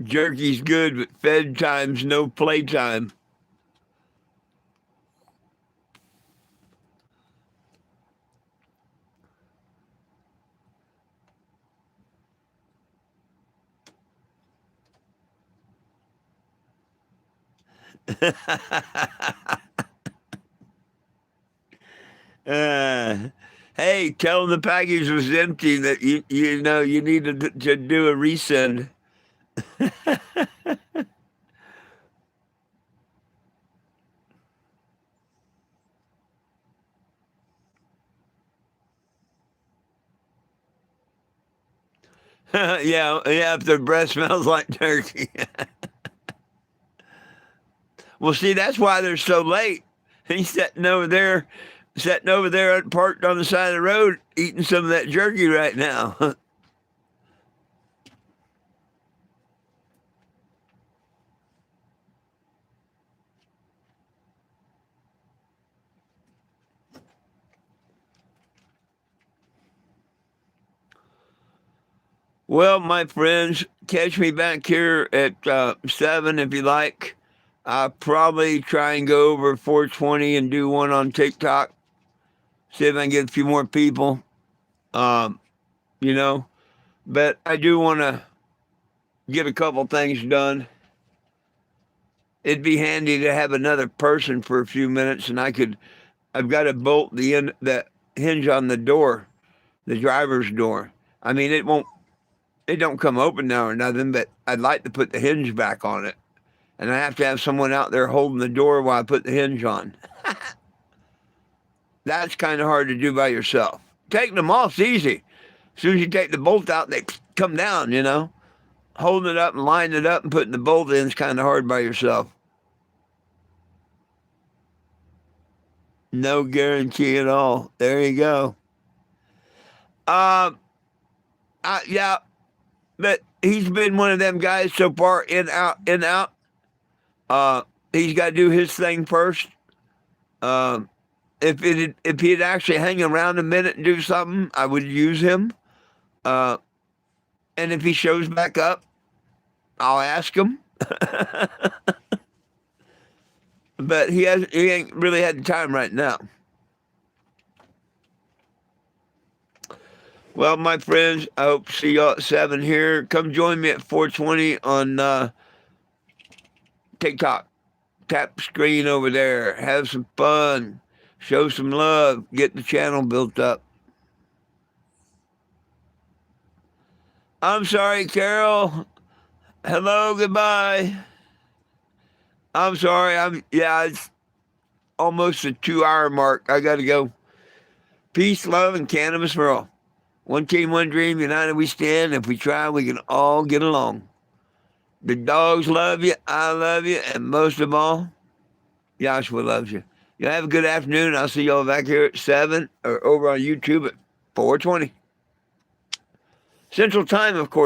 Jerky's good, but fed time's no playtime. uh, hey, tell them the package was empty. That you know you needed to do a resend. Yeah, yeah. If their breath smells like turkey. Well, see, that's why they're so late. He's sitting over there, parked on the side of the road, eating some of that jerky right now. Well, my friends, catch me back here at 7 if you like. I'll probably try and go over 420 and do one on TikTok. See if I can get a few more people. Um, you know, but I do want to get a couple things done. It'd be handy to have another person for a few minutes, and I've got to bolt the hinge on the door, the driver's door. I mean, it don't come open now or nothing, but I'd like to put the hinge back on it. And I have to have someone out there holding the door while I put the hinge on. That's kind of hard to do by yourself. Taking them off's easy. As soon as you take the bolt out, they come down, you know. Holding it up and lining it up and putting the bolt in is kind of hard by yourself. No guarantee at all. There you go. Um, yeah, but he's been one of them guys so far, in, out, in, out. He's got to do his thing first. Um, if he'd actually hang around a minute and do something, I would use him. Uh, and if he shows back up, I'll ask him. But he ain't really had the time right now. Well, my friends, I hope to see y'all at 7 here. Come join me at 420 on TikTok. Tap the screen over there. Have some fun. Show some love. Get the channel built up. I'm sorry, Carol. Hello, goodbye. I'm sorry. It's almost the 2 hour mark. I got to go. Peace, love, and cannabis for all. One team, one dream. United we stand. If we try, we can all get along. The dogs love you. I love you. And most of all, Joshua loves you. You have a good afternoon. I'll see y'all back here at 7 or over on YouTube at 4:20 Central Time, of course.